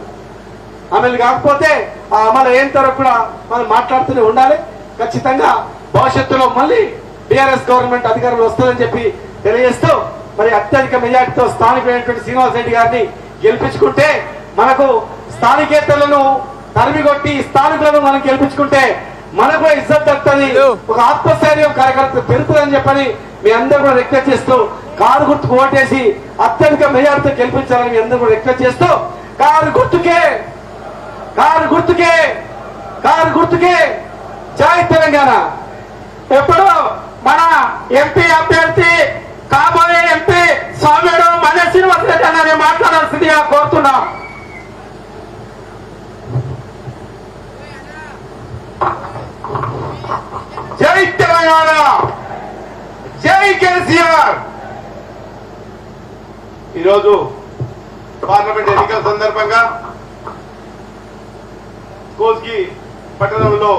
అమలు కాకపోతే ఆ అమలు అయిన తర్వాత కూడా మనం మాట్లాడుతూనే ఉండాలి. ఖచ్చితంగా భవిష్యత్తులో మళ్ళీ టిఆర్ఎస్ గవర్నమెంట్ అధికారంలో వస్తుందని చెప్పి తెలియజేస్తూ మరి అత్యధిక మెజార్టీతో స్థానికమైనటువంటి శ్రీనివాస్ రెడ్డి గారిని గెలిపించుకుంటే మనకు స్థానికేతరులను తరిమికొట్టి స్థానికులను మనం గెలిపించుకుంటే మనకు ఇజ్జత్ దక్కుతుంది, ఒక ఆత్మస్థైర్యం కార్యకర్త పెరుగుతుందని చెప్పని మీ అందరూ కూడా రిక్వెస్ట్ చేస్తూ కారు గుర్తుకు ఓటేసి అత్యధిక మెజార్టీతో గెలిపించాలని మీ అందరూ కూడా రిక్వెస్ట్ చేస్తూ కారు గుర్తుకే కారు గుర్తుకే కారు గుర్తుకే జై తెలంగాణ.
ఇప్పుడు మన ఎంపీ అభ్యర్థి కాబోయే ఎంపీ సౌమ్యుడు మన శ్రీనివాస్ రెడ్డి అన్నది మాట్లాడాల్సిందిగా కోరుతున్నాం.
జై తెలంగాణ, జై కేసీఆర్. ఈరోజు పార్లమెంట్ ఎన్నికల సందర్భంగా కోస్గి పట్టణంలో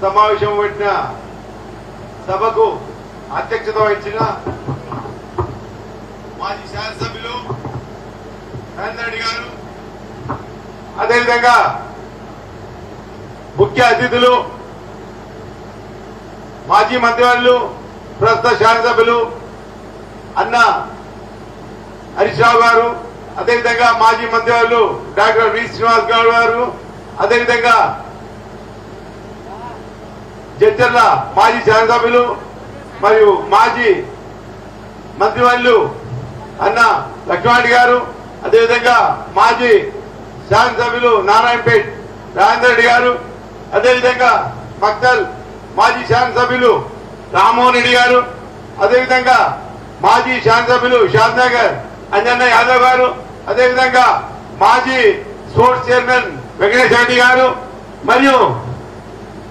సమావేశం పెట్టిన సభకు అధ్యక్షత వహించిన మాజీ శాసనసభ్యులు నరేందర్ రెడ్డి గారు, అదేవిధంగా ముఖ్య అతిథులు మాజీ మంత్రివర్యులు ప్రస్తుత శాసనసభ్యులు అన్న హరీష్ రావు గారు, అదేవిధంగా మాజీ మంత్రివర్యులు డాక్టర్ వి శ్రీనివాస్ గౌడ్ గారు, అదేవిధంగా జడ్చర్ల మాజీ శాసనసభ్యులు మరియు మాజీ మంత్రివర్యులు అన్న లక్ష్మణ్ గారు, అదేవిధంగా మాజీ శాసనసభ్యులు నారాయణపేట్ రాజేందర్ రెడ్డి గారు, అదేవిధంగా మక్తల్ మాజీ శాసనసభ్యులు రామ్మోహన్ రెడ్డి గారు, అదేవిధంగా మాజీ శాసనసభ్యులు షాద్నగర్ అంజన్న యాదవ్ గారు, అదేవిధంగా మాజీ స్పోర్ట్స్ చైర్మన్ వెంకటేశ్వర రెడ్డి గారు మరియు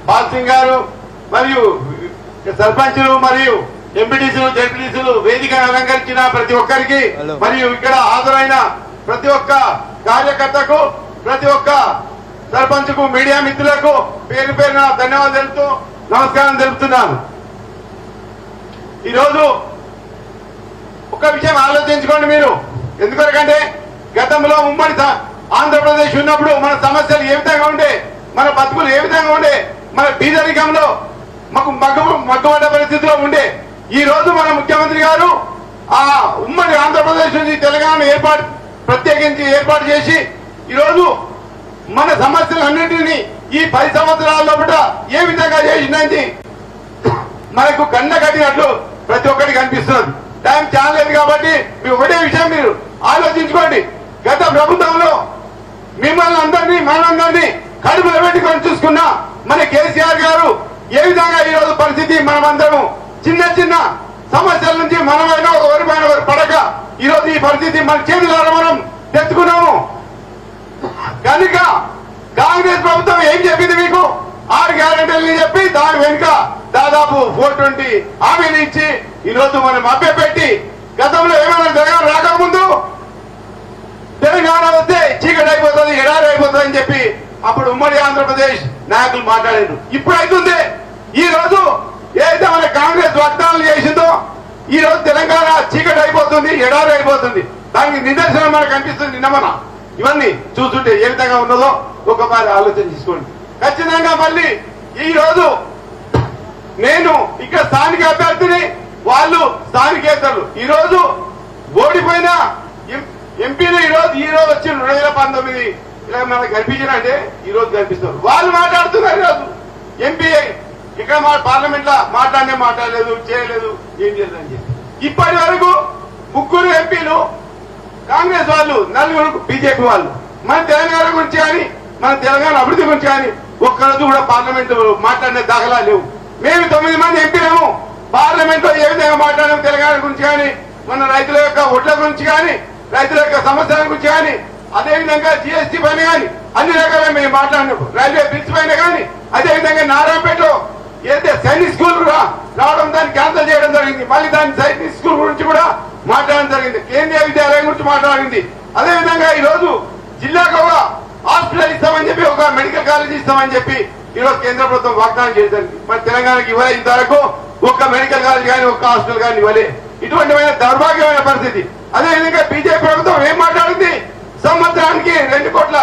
బాల్ సింగ్ గారు మరియు సర్పంచులు మరియు ఎంపీటీసీలు జెడ్పీటీసీలు వేదికను అలంకరించిన ప్రతి ఒక్కరికి మరియు ఇక్కడ హాజరైన ప్రతి ఒక్క కార్యకర్తకు ప్రతి ఒక్క సర్పంచ్కు మీడియా మిత్రులకు పేరు పేరున ధన్యవాదాలు తెలుపుతూ నమస్కారం తెలుపుతున్నాను. ఈరోజు ఒక విషయం ఆలోచించుకోండి మీరు. ఎందుకంటే గతంలో ఉమ్మడి ఆంధ్రప్రదేశ్ ఉన్నప్పుడు మన సమస్యలు ఏ విధంగా ఉండే, మన బతుకులు ఏ విధంగా ఉండే, మన బీదరికంలో మాకు మగ్గుపడ్డ పరిస్థితిలో ఉండే. ఈ రోజు మన ముఖ్యమంత్రి గారు ఆ ఉమ్మడి ఆంధ్రప్రదేశ్ నుంచి తెలంగాణ ప్రత్యేకించి ఏర్పాటు చేసి ఈరోజు మన సమస్యలన్నింటినీ ఈ 10 సంవత్సరాల్లో కూడా ఏ విధంగా చేసిందని మనకు కన్న కట్టినట్లు ప్రతి ఒక్కరికి కనిపిస్తున్నది. టైం చాలా లేదు కాబట్టి ఒకటే విషయం మీరు ఆలోచించుకోండి. గత ప్రభుత్వంలో మిమ్మల్ని అందరినీ మనందరినీ కడుపులో పెట్టుకొని చూసుకున్న మన కేసీఆర్ గారు ఏ విధంగా ఈ రోజు పరిస్థితి మనమందరము చిన్న చిన్న సమస్యల నుంచి మనమైనా ఒకరిపైన ఒకరు పడక ఈ రోజు ఈ పరిస్థితి మన చేతులారా మనం తెచ్చుకున్నాము. కనుక కాంగ్రెస్ ప్రభుత్వం ఏం చెప్పింది మీకు? 6 గ్యారెంటీలు చెప్పి దాని వెనుక దాదాపు 420 హామీలు ఇచ్చి ఈ రోజు మనం మభ్యపెట్టి గతంలో ఏమైనా జరగాలి రాకముందు తెలంగాణ వస్తే చీకటి అయిపోతుంది, ఎడారి అయిపోతుంది అని చెప్పి అప్పుడు ఉమ్మడి ఆంధ్రప్రదేశ్ నాయకులు మాట్లాడారు. ఇప్పుడు అవుతుంది. ఈ రోజు ఏదైతే మన కాంగ్రెస్ వాగ్దానాలు చేసిందో ఈ రోజు తెలంగాణ చీకటి అయిపోతుంది, ఎడారి అయిపోతుంది. దానికి నిదర్శనం మనకు కనిపిస్తుంది. నిన్న మన ఇవన్నీ చూస్తుంటే ఏ విధంగా ఉన్నదో ఒకసారి ఆలోచన చేసుకోండి. ఖచ్చితంగా మళ్ళీ ఈ రోజు నేను ఇక్కడ స్థానిక అభ్యర్థిని, వాళ్ళు స్థానికేతరులు. ఈ రోజు ఓడిపోయిన ఎంపీలు ఈ రోజు వచ్చి 2019 ఇలా మనకు కనిపించినంటే ఈ రోజు కనిపిస్తారు. వాళ్ళు మాట్లాడుతున్నారు. ఈ రోజు ఎంపీ ఇక్కడ పార్లమెంట్ లో మాట్లాడలేదు, చేయలేదు, ఏం చేయలేదు అని చెప్పి ఇప్పటి వరకు 3 ఎంపీలు కాంగ్రెస్ వాళ్ళు, 4 బీజేపీ వాళ్ళు. మన తెలంగాణ గురించి కానీ మన తెలంగాణ అభివృద్ధి గురించి కానీ ఒక్కరోజు కూడా పార్లమెంట్ మాట్లాడిన దాఖలా లేవు. మేము 9 మంది ఎంపీలేము పార్లమెంట్ లో ఏ విధంగా మాట్లాడాము తెలంగాణ గురించి కానీ, మన రైతుల యొక్క ఒడ్ల గురించి కానీ, రైతుల యొక్క సమస్యల గురించి కానీ, అదేవిధంగా జీఎస్టీ పైన కానీ అన్ని రకాలుగా మేము మాట్లాడినాం. రైల్వే బ్రిడ్జ్ పైన కానీ, అదేవిధంగా నారాయణపేటలో ఏదైతే సైనిక్ స్కూల్ రావడం దాన్ని క్యాన్సిల్ చేయడం జరిగింది. మళ్ళీ దాని సైనిక్ స్కూల్ గురించి కూడా మాట్లాడడం జరిగింది. కేంద్రీయ విద్యాలయం గురించి మాట్లాడింది. అదేవిధంగా ఈ రోజు జిల్లాకు ఒక హాస్పిటల్ ఇస్తామని చెప్పి, ఒక మెడికల్ కాలేజ్ ఇస్తామని చెప్పి ఈ రోజు కేంద్ర ప్రభుత్వం వాగ్దానం చేసింది. మరి తెలంగాణకి ఇవ్వలే ఇంతవరకు ఒక్క మెడికల్ కాలేజ్ కానీ ఒక్క హాస్పిటల్ కానీ ఇవ్వలే. ఇటువంటి దౌర్భాగ్యమైన పరిస్థితి. అదేవిధంగా బీజేపీ ప్రభుత్వం ఏం మాట్లాడింది? సంవత్సరానికి 2 కోట్ల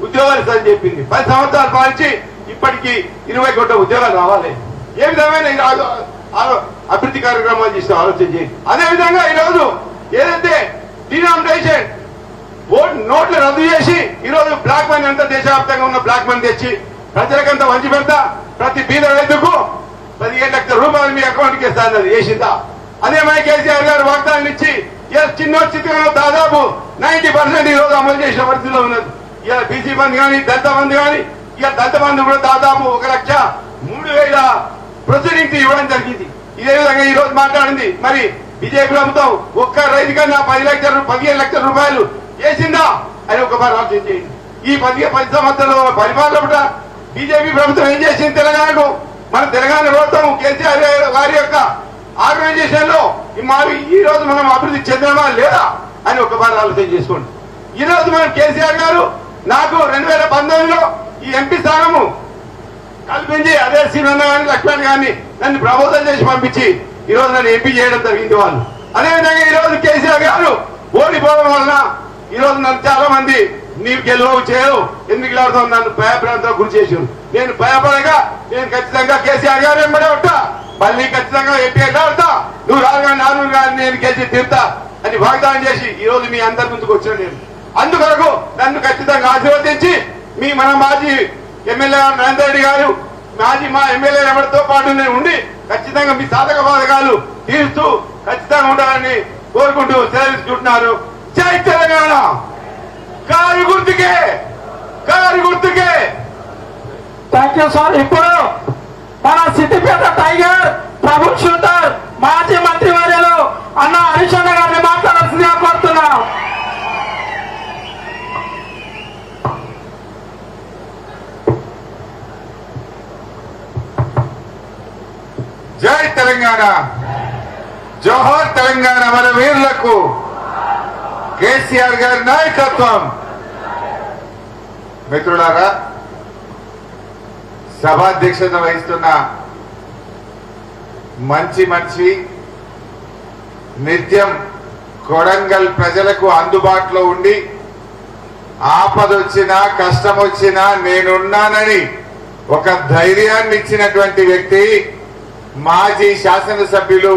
ఉద్యోగాలు ఇస్తామని చెప్పింది. 10 సంవత్సరాలు పాలించి
ఇప్పటికీ 20 కోట్ల ఉద్యోగాలు రావాలి. ఏ విధమైన అభివృద్ధి కార్యక్రమాలు చేసిన ఆలోచన చేయండి. అదేవిధంగా ఈరోజు ఏదైతే డినామినేషన్ నోట్లు రద్దు చేసి ఈరోజు బ్లాక్ మనీ అంతా దేశవ్యాప్తంగా ఉన్న బ్లాక్ మనీ తెచ్చి ప్రజలకంతా వంచి పెడతా ప్రతి బీద రైతుకు 15 లక్షల రూపాయలు మీ అకౌంట్ కి ఇస్తాను చేసిందా? అదేమైనా కేసీఆర్ గారు వాగ్దానం ఇచ్చి చిన్నోచితంగా దాదాపు 90% ఈ రోజు అమలు చేసిన పరిస్థితిలో ఉన్నది. ఇలా బీసీ బంధు కానీ దళిత బంధు కానీ ఇలా దళిత బంధు కూడా దాదాపు 1,03,000 ప్రొసీడింగ్స్ ఇవ్వడం జరిగింది. ఇదే విధంగా ఈ రోజు మాట్లాడింది మరి బీజేపీ ప్రభుత్వం ఒక్క రైతు కన్నా 15 లక్షల రూపాయలు చేసిందా అని ఒకసారి ఆలోచన చేయండి. ఈ 10 సంవత్సరాల పరిపాలన బీజేపీ ప్రభుత్వం ఏం చేసింది తెలంగాణకు? మన తెలంగాణ ప్రభుత్వం కేసీఆర్ వారి యొక్క ఆర్గనైజేషన్ లో ఈ రోజు మనం అభివృద్ధి చెందినమా లేదా అని ఒకసారి ఆలోచన చేసుకోండి. ఈ రోజు మనం కేసీఆర్ గారు నాకు 2019లో ఈ ఎంపీ స్థానము కల్పించి అదే శ్రీనన్న గారిని లక్ష్మణ్ గారిని నన్ను ప్రపోజల్ చేసి పంపించి ఈ రోజు నన్ను ఎంపీ చేయడం జరిగింది వాళ్ళు. అదేవిధంగా ఈ రోజు కేసీఆర్ గారు ఓడిపోవడం వలన ఈ రోజు నన్ను చాలా మంది నీవు గెలువవు చేయవు ఎందుకు ఇలాడుతావు నన్ను భయభ్రాంతిలో గురి చేసారు. నేను భయపడగా నేను ఖచ్చితంగా కేసీఆర్ గారు వెంబడే ఉంటా, మళ్ళీ ఖచ్చితంగా ఎంపీ వెళ్ళాడుతా, నువ్వు రాగా నాలుగు గారిని నేను గెలిచి తీరుతా అని వాగ్దానం చేసి ఈ రోజు మీ అందరి ముందుకు వచ్చిన నేను అందుకొరకు నన్ను ఖచ్చితంగా ఆశీర్వదించి మన మాజీ ఎమ్మెల్యే నరేందర్ రెడ్డి గారు మా ఎమ్మెల్యే ఎవరితో పాటు నేను ఉండి ఖచ్చితంగా మీ సాధక బాధకాలు తీరుస్తూ ఖచ్చితంగా ఉండాలని కోరుకుంటూ సెలవుకుంటున్నారు. జై తెలంగాణ. కారు గుర్తుకే.
Thank you sir. ఇప్పుడు మన సిద్దిపేట టైగర్ ప్రభు షూటర్ మాజీ మంత్రి వర్యులు అన్న హరీష్ అన్న గారిని మాట్లాడాల్సిందిగా కోరుతున్నాం.
జై తెలంగాణ. జోహార్ తెలంగాణ. మన వీరులకు కేసీఆర్ గారి నాయకత్వం. మిత్రులారా, సభాధ్యక్షత వహిస్తున్న మంచి నిత్యం కొడంగల్ ప్రజలకు అందుబాటులో ఉండి ఆపదొచ్చినా కష్టం వచ్చినా నేనున్నానని ఒక ధైర్యాన్ని ఇచ్చినటువంటి వ్యక్తి మాజీ శాసనసభ్యులు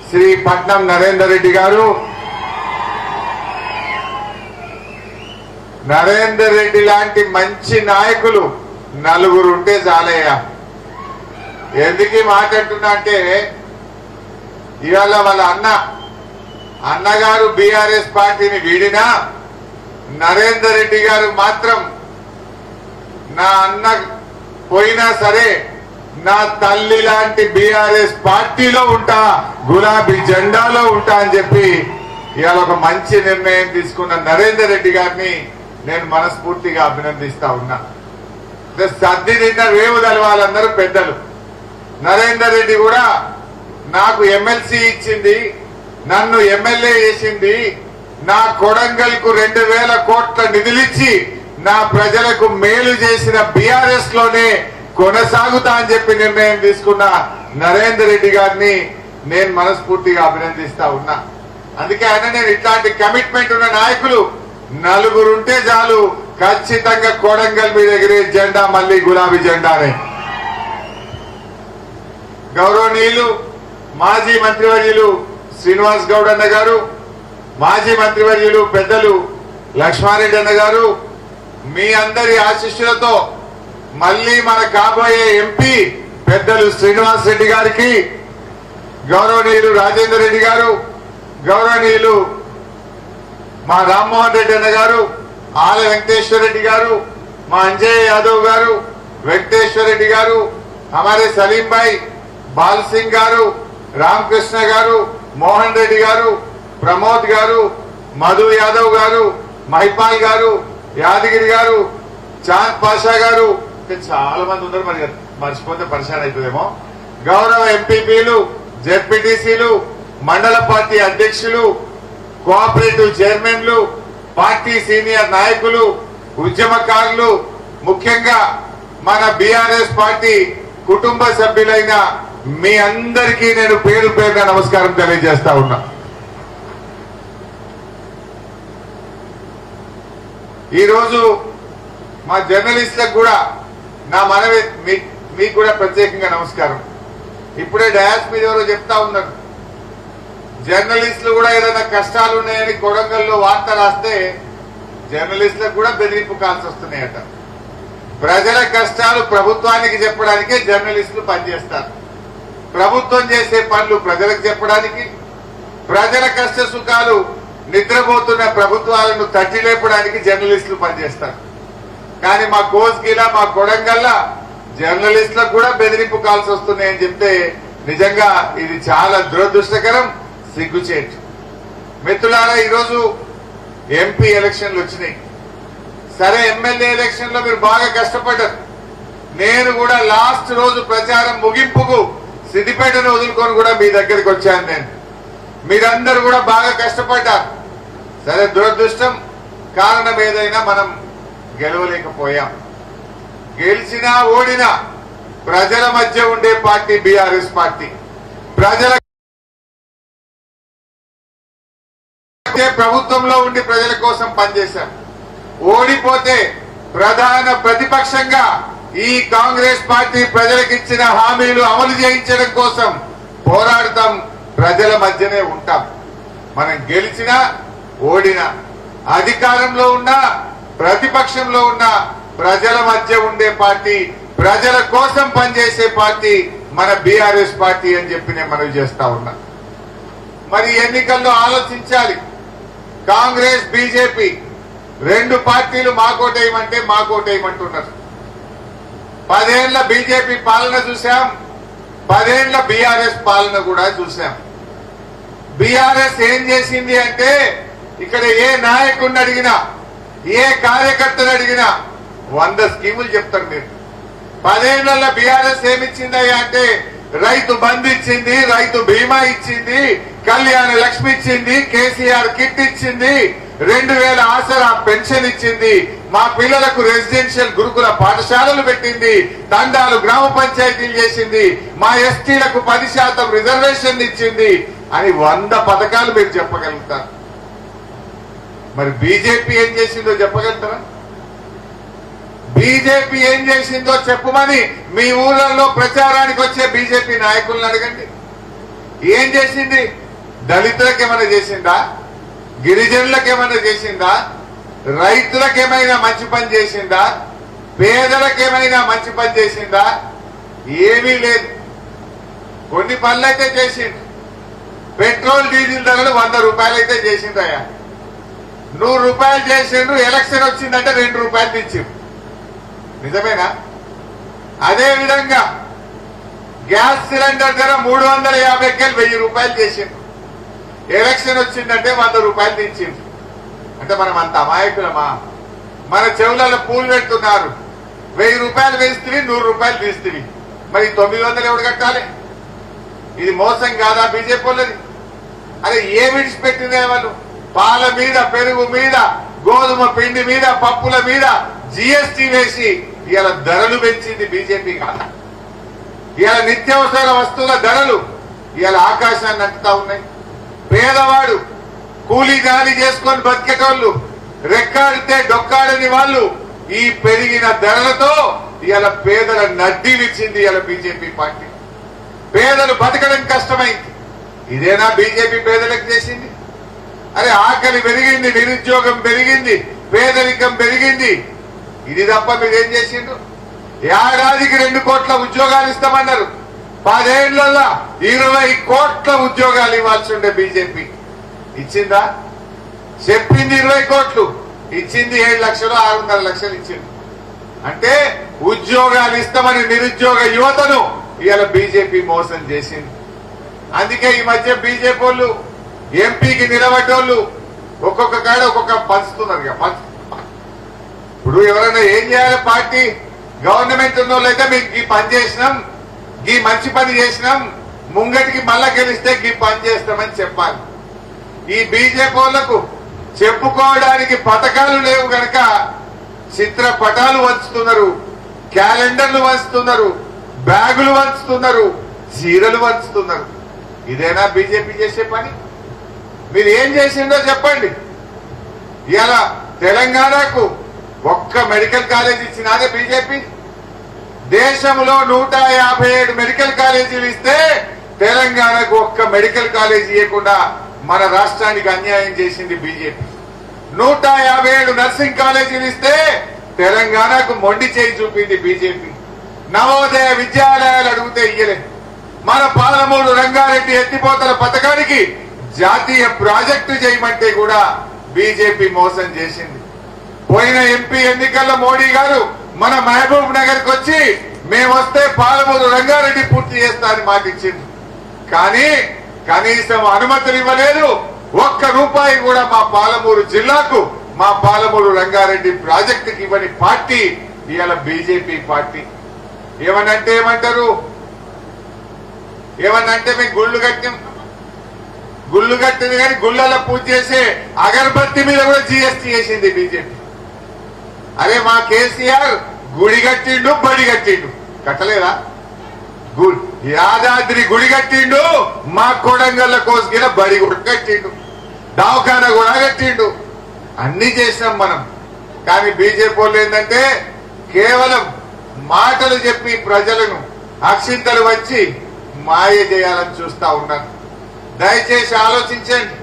శ్రీ పట్నం నరేందర్ రెడ్డి గారు. నరేందర్ రెడ్డి లాంటి మంచి నాయకులు నలుగురు ఉంటే చాలయ్యా. ఎందుకు మాట్లాడుతున్నా అంటే ఇవాళ వాళ్ళ అన్నగారు బీఆర్ఎస్ పార్టీని వీడినా నరేందర్ రెడ్డి గారు మాత్రం నా అన్న పోయినా సరే నా తల్లి లాంటి బీఆర్ఎస్ పార్టీలో ఉంటా, గులాబీ జెండాలో ఉంటా అని చెప్పి ఇవాళ ఒక మంచి నిర్ణయం తీసుకున్న నరేందర్ రెడ్డి గారిని నేను మనస్ఫూర్తిగా అభినందిస్తా ఉన్నా. సర్ది తిన్న వేవుదల వాళ్ళందరూ పెద్దలు. నరేందర్ రెడ్డి కూడా నాకు ఎమ్మెల్సీ ఇచ్చింది, నన్ను ఎమ్మెల్యే చేసింది, నా కొడంగల్ కు 2,000 కోట్ల నిధులిచ్చి నా ప్రజలకు మేలు చేసిన బీఆర్ఎస్ లోనే కొనసాగుతా అని చెప్పి నిర్ణయం తీసుకున్న నరేందర్ రెడ్డి గారిని నేను మనస్ఫూర్తిగా అభినందిస్తా ఉన్నా. అందుకే నేను ఇట్లాంటి కమిట్మెంట్ ఉన్న నాయకులు నలుగురు ఉంటే చాలు, ఖచ్చితంగా కొడంగల్ మీద ఎగిరే జెండా మళ్ళీ గులాబీ జెండానే. గౌరవనీయులు మాజీ మంత్రివర్యులు శ్రీనివాస్ గౌడ్ అన్న గారు, మాజీ మంత్రివర్యులు పెద్దలు లక్ష్మారెడ్డి అన్న గారు, మీ అందరి ఆశీస్సులతో మళ్ళీ మన కాబోయే ఎంపీ పెద్దలు శ్రీనివాస్ రెడ్డి గారికి, గౌరవనీయులు రాజేందర్ రెడ్డి గారు, గౌరవనీయులు మా రామ్మోహన్ రెడ్డి అన్న గారు, ఆల వెంకటేశ్వర రెడ్డి గారు, మా అంజయ్ యాదవ్ గారు, వెంకటేశ్వర రెడ్డి గారు, हमारे सलीम भाई, बाल सिंह गारू, रामकृष्ण गारू, मोहन रेड्डी गारू, प्रमोद गारू, मधु यादव गारू, महिपाल गारू, यादगिरी गारू, चांद पाशा गारू, చాలా మంది ఉన్నారు. మరి మర్చిపోతే పరిశాన్ అయిపోయేమో. గౌరవ ఎంపీపీలు, జెడ్పీటీసీలు, మండల పార్టీ అధ్యక్షులు, కోఆపరేటివ్ చైర్మన్లు, పార్టీ సీనియర్ నాయకులు, ఉద్యమకారులు, ముఖ్యంగా మన బీఆర్ఎస్ పార్టీ కుటుంబ సభ్యులైన మీ అందరికీ నేను పేరు పేరున నమస్కారం తెలియజేస్తా ఉన్నా. ఈరోజు మా జర్నలిస్టులకు కూడా నా మనవి మీకు కూడా ప్రత్యేకంగా నమస్కారం. ఇప్పుడే డయాస్ మీద ఎవరో చెప్తా ఉన్నారు, జర్నలిస్టులు కూడా ఏదైనా కష్టాలు ఉన్నాయని కొడంగల్లో వార్త రాస్తే జర్నలిస్టులకు కూడా బెదిరింపు కాల్సి వస్తున్నాయట. ప్రజల కష్టాలు ప్రభుత్వానికి చెప్పడానికే జర్నలిస్టులు పనిచేస్తారు. ప్రభుత్వం చేసే పనులు ప్రజలకు చెప్పడానికి, ప్రజల కష్ట సుఖాలు నిద్రపోతున్న ప్రభుత్వాలను తట్టి లేపడానికి జర్నలిస్టులు పనిచేస్తారు. కానీ మా కోస్గిలా మా కొడంగల్లా జర్నలిస్టులకు కూడా బెదిరింపు కాల్సి వస్తున్నాయని చెప్తే నిజంగా ఇది చాలా దురదృష్టకరం, సిగ్గుచేటు. మిత్రులారా, ఈరోజు ఎంపీ ఎలక్షన్లు వచ్చినాయి. సరే, ఎమ్మెల్యే ఎలక్షన్ లో మీరు బాగా కష్టపడ్డారు. నేను కూడా లాస్ట్ రోజు ప్రచారం ముగింపుకు సిద్దిపేటను వదులుకొని కూడా మీ దగ్గరికి వచ్చాను. మీరందరూ కూడా బాగా కష్టపడ్డారు. సరే, దురదృష్టం కారణం ఏదైనా మనం గెలవలేకపోయాం. గెలిచినా ఓడినా ప్రజల మధ్య ఉండే పార్టీ బీఆర్ఎస్ పార్టీ. ప్రజల ప్రభుత్వంలో ఉండి ప్రజల కోసం పనిచేశాం. ఓడిపోతే ప్రధాన ప్రతిపక్షంగా ఈ కాంగ్రెస్ పార్టీ ప్రజలకు ఇచ్చిన హామీలు అమలు చేయించడం కోసం పోరాడతాం, ప్రజల మధ్యనే ఉంటాం. మనం గెలిచినా ఓడినా, అధికారంలో ఉన్నా ప్రతిపక్షంలో ఉన్న ప్రజల మధ్య ఉండే పార్టీ, ప్రజల కోసం పనిచేసే పార్టీ మన బీఆర్ఎస్ పార్టీ అని చెప్పి నేను మనవి చేస్తా ఉన్నా. మరి ఎన్నికల్లో ఆలోచించాలి. కాంగ్రెస్ బీజేపీ రెండు పార్టీలు మాకోటేయమంటే మాకోటేయమంటున్నారు. 10 ఏళ్ల బీజేపీ పాలన చూశాం, 10 ఏళ్ల బీఆర్ఎస్ పాలన కూడా చూశాం. బీఆర్ఎస్ ఏం చేసింది అంటే, ఇక్కడ ఏ నాయకుడిని అడిగినా, ఏ కార్యకర్తను అడిగినా 100 స్కీములు చెప్తారు మీరు. 10 ఏళ్లలో బీఆర్ఎస్ ఏమిచ్చిందయ్యా అంటే, రైతు బంధు ఇచ్చింది, రైతు బీమా ఇచ్చింది, కళ్యాణ లక్ష్మి ఇచ్చింది, కేసీఆర్ కిట్ ఇచ్చింది, 2000 ఆసరా పెన్షన్ ఇచ్చింది, మా పిల్లలకు రెసిడెన్షియల్ గురుకుల పాఠశాలలు పెట్టింది, తండాలు గ్రామ పంచాయతీలు చేసింది, మా ఎస్టీలకు 10% రిజర్వేషన్ ఇచ్చింది అని 100 పథకాలు మీరు చెప్పగలుగుతారు. మరి బీజేపీ ఏం చేసిందో చెప్పగలుగుతారా? బీజేపీ ఏం చేసిందో చెప్పమని మీ ఊళ్ళల్లో ప్రచారానికి వచ్చే బీజేపీ నాయకులను అడగండి. ఏం చేసింది? దళితులకు ఏమైనా చేసిందా? గిరిజనులకు ఏమైనా చేసిందా? రైతులకేమైనా మంచి పని చేసిందా? పేదలకేమైనా మంచి పని చేసిందా? ఏమీ లేదు. కొన్ని పనులైతే చేసిండు. పెట్రోల్ డీజిల్ ధరలు 100 రూపాయలు అయితే చేసిందయ్యా. 100 రూపాయలు చేసిండు. ఎలక్షన్ వచ్చిందంటే 2 రూపాయలు తెచ్చిండు. నిజమేనా? అదే విధంగా గ్యాస్ సిలిండర్ ధర 350కి 1000 రూపాయలు చేసిండు. ఎలక్షన్ వచ్చిందంటే 100 రూపాయలు తెచ్చిండు. అంటే మనం అంత అమాయకులమా? మన చెవులలో పూలు పెడుతున్నారు. 1000 రూపాయలు వేస్తే 100 రూపాయలు తీస్తే మరి 900 ఎవడు కట్టాలి? ఇది మోసం కాదా బీజేపీ వాళ్ళది? అరే ఏ విడిచిపెట్టిందే వాళ్ళు? పాల మీద, పెరుగు మీద, గోధుమ పిండి మీద, పప్పుల మీద జీఎస్టీ వేసి ఇవాళ ధరలు పెంచింది బీజేపీ కాదా? ఇవాళ నిత్యావసర వస్తువుల ధరలు ఇవాళ ఆకాశాన్ని అంటుతా ఉన్నాయి. పేదవాడు కూలీ గాలి చేసుకొని బతికేటోళ్ళు, రెక్కాడితే డొక్కాడని వాళ్ళు ఈ పెరిగిన ధరలతో ఇవాళ పేదల నడ్డీలిచ్చింది ఇవాళ బీజేపీ పార్టీ. పేదలు బతకడం కష్టమైంది. ఇదేనా బీజేపీ పేదలకు చేసింది? అరే ఆకలి పెరిగింది, నిరుద్యోగం పెరిగింది, పేదరికం పెరిగింది. ఇది తప్ప మీరేం చేసిండ్రు? ఏడాదికి 2 కోట్ల ఉద్యోగాలు ఇస్తామన్నారు. 10 ఏళ్లలో 20 కోట్ల ఉద్యోగాలు ఇవ్వాల్సి ఉండే బీజేపీ ఇచ్చిందా? చెప్పింది 20 కోట్లు, ఇచ్చింది 7 లక్షలు 600 లక్షలు ఇచ్చింది. అంటే ఉద్యోగాలు ఇస్తామని నిరుద్యోగ యువతను ఇవాళ బీజేపీ మోసం చేసింది. అందుకే ఈ మధ్య బీజేపీ వాళ్ళు ఎంపీకి నిలబడ్డోళ్ళు ఒక్కొక్క కాడ ఒక్కొక్క పంచుతున్నారు. ఇప్పుడు ఎవరైనా ఏం చేయాలి? పార్టీ గవర్నమెంట్ ఉన్న వాళ్ళైతే మీకు ఈ పని చేసినాం, ఈ మంచి పని చేసినాం, ముంగటికి మళ్ళా గెలిస్తే ఈ పని చేస్తామని చెప్పాలి. ఈ బీజేపీ వాళ్ళకు చెప్పుకోవడానికి పథకాలు లేవు గనక చిత్రపటాలు వంచుతున్నారు, క్యాలెండర్లు వంచుతున్నారు, బ్యాగులు వంచుతున్నారు, చీరలు వంచుతున్నారు. ఇదేనా బీజేపీ చేసే పని? మీరు ఏం చేసిందో చెప్పండి. ఇలా తెలంగాణకు ఒక్క మెడికల్ కాలేజ్ ఇచ్చినాదే బీజేపీ? దేశంలో 157 మెడికల్ కాలేజీలు ఇస్తే తెలంగాణకు ఒక్క మెడికల్ కాలేజీ ఇవ్వకుండా మన రాష్ట్రానికి అన్యాయం చేసింది బీజేపీ. 157 నర్సింగ్ కాలేజీలు ఇస్తే తెలంగాణకు మొండి చేయి చూపింది బీజేపీ. నవోదయ విద్యాలయాలు అడిగితే ఇయ్యలేదు. మన పాలమూరు రంగారెడ్డి ఎత్తిపోతల పథకానికి జాతీయ ప్రాజెక్టు చేయమంటే కూడా బీజేపీ మోసం చేసింది. పోయిన ఎంపీ ఎన్నికల్లో మోడీ గారు మన మహబూబ్ నగర్ కు వచ్చి మేమొస్తే పాలమూరు రంగారెడ్డి పూర్తి చేస్తా అని మాట ఇచ్చింది. కానీ కనీసం అనుమతులు ఇవ్వలేదు. ఒక్క రూపాయి కూడా మా పాలమూరు జిల్లాకు, మా పాలమూరు రంగారెడ్డి ప్రాజెక్టుకి ఇవ్వని పార్టీ ఇవాళ బీజేపీ పార్టీ. ఏమనంటే ఏమంటారు, ఏమన్నంటే మేము గుళ్ళు కట్టింది కానీ గుళ్ళలో పూజ చేసే అగరబత్తి మీద కూడా జీఎస్టీ చేసింది బీజేపీ. అరే మా కేసీఆర్ గుడి కట్టిండు, బడి కట్టిండు, కట్టలేదా? యాదాద్రి గుడి కట్టిండు, మా కొడంగల్ల కోసుగిన బడి కూడా కట్టిండు, దవాఖానా కూడా కట్టిండు, అన్ని చేసినాం మనం. కానీ బీజేపీ వాళ్ళు ఏంటంటే కేవలం మాటలు చెప్పి ప్రజలను అక్షింతలు వచ్చి మాయ చేయాలని చూస్తా ఉన్నారు. దయచేసి ఆలోచించండి.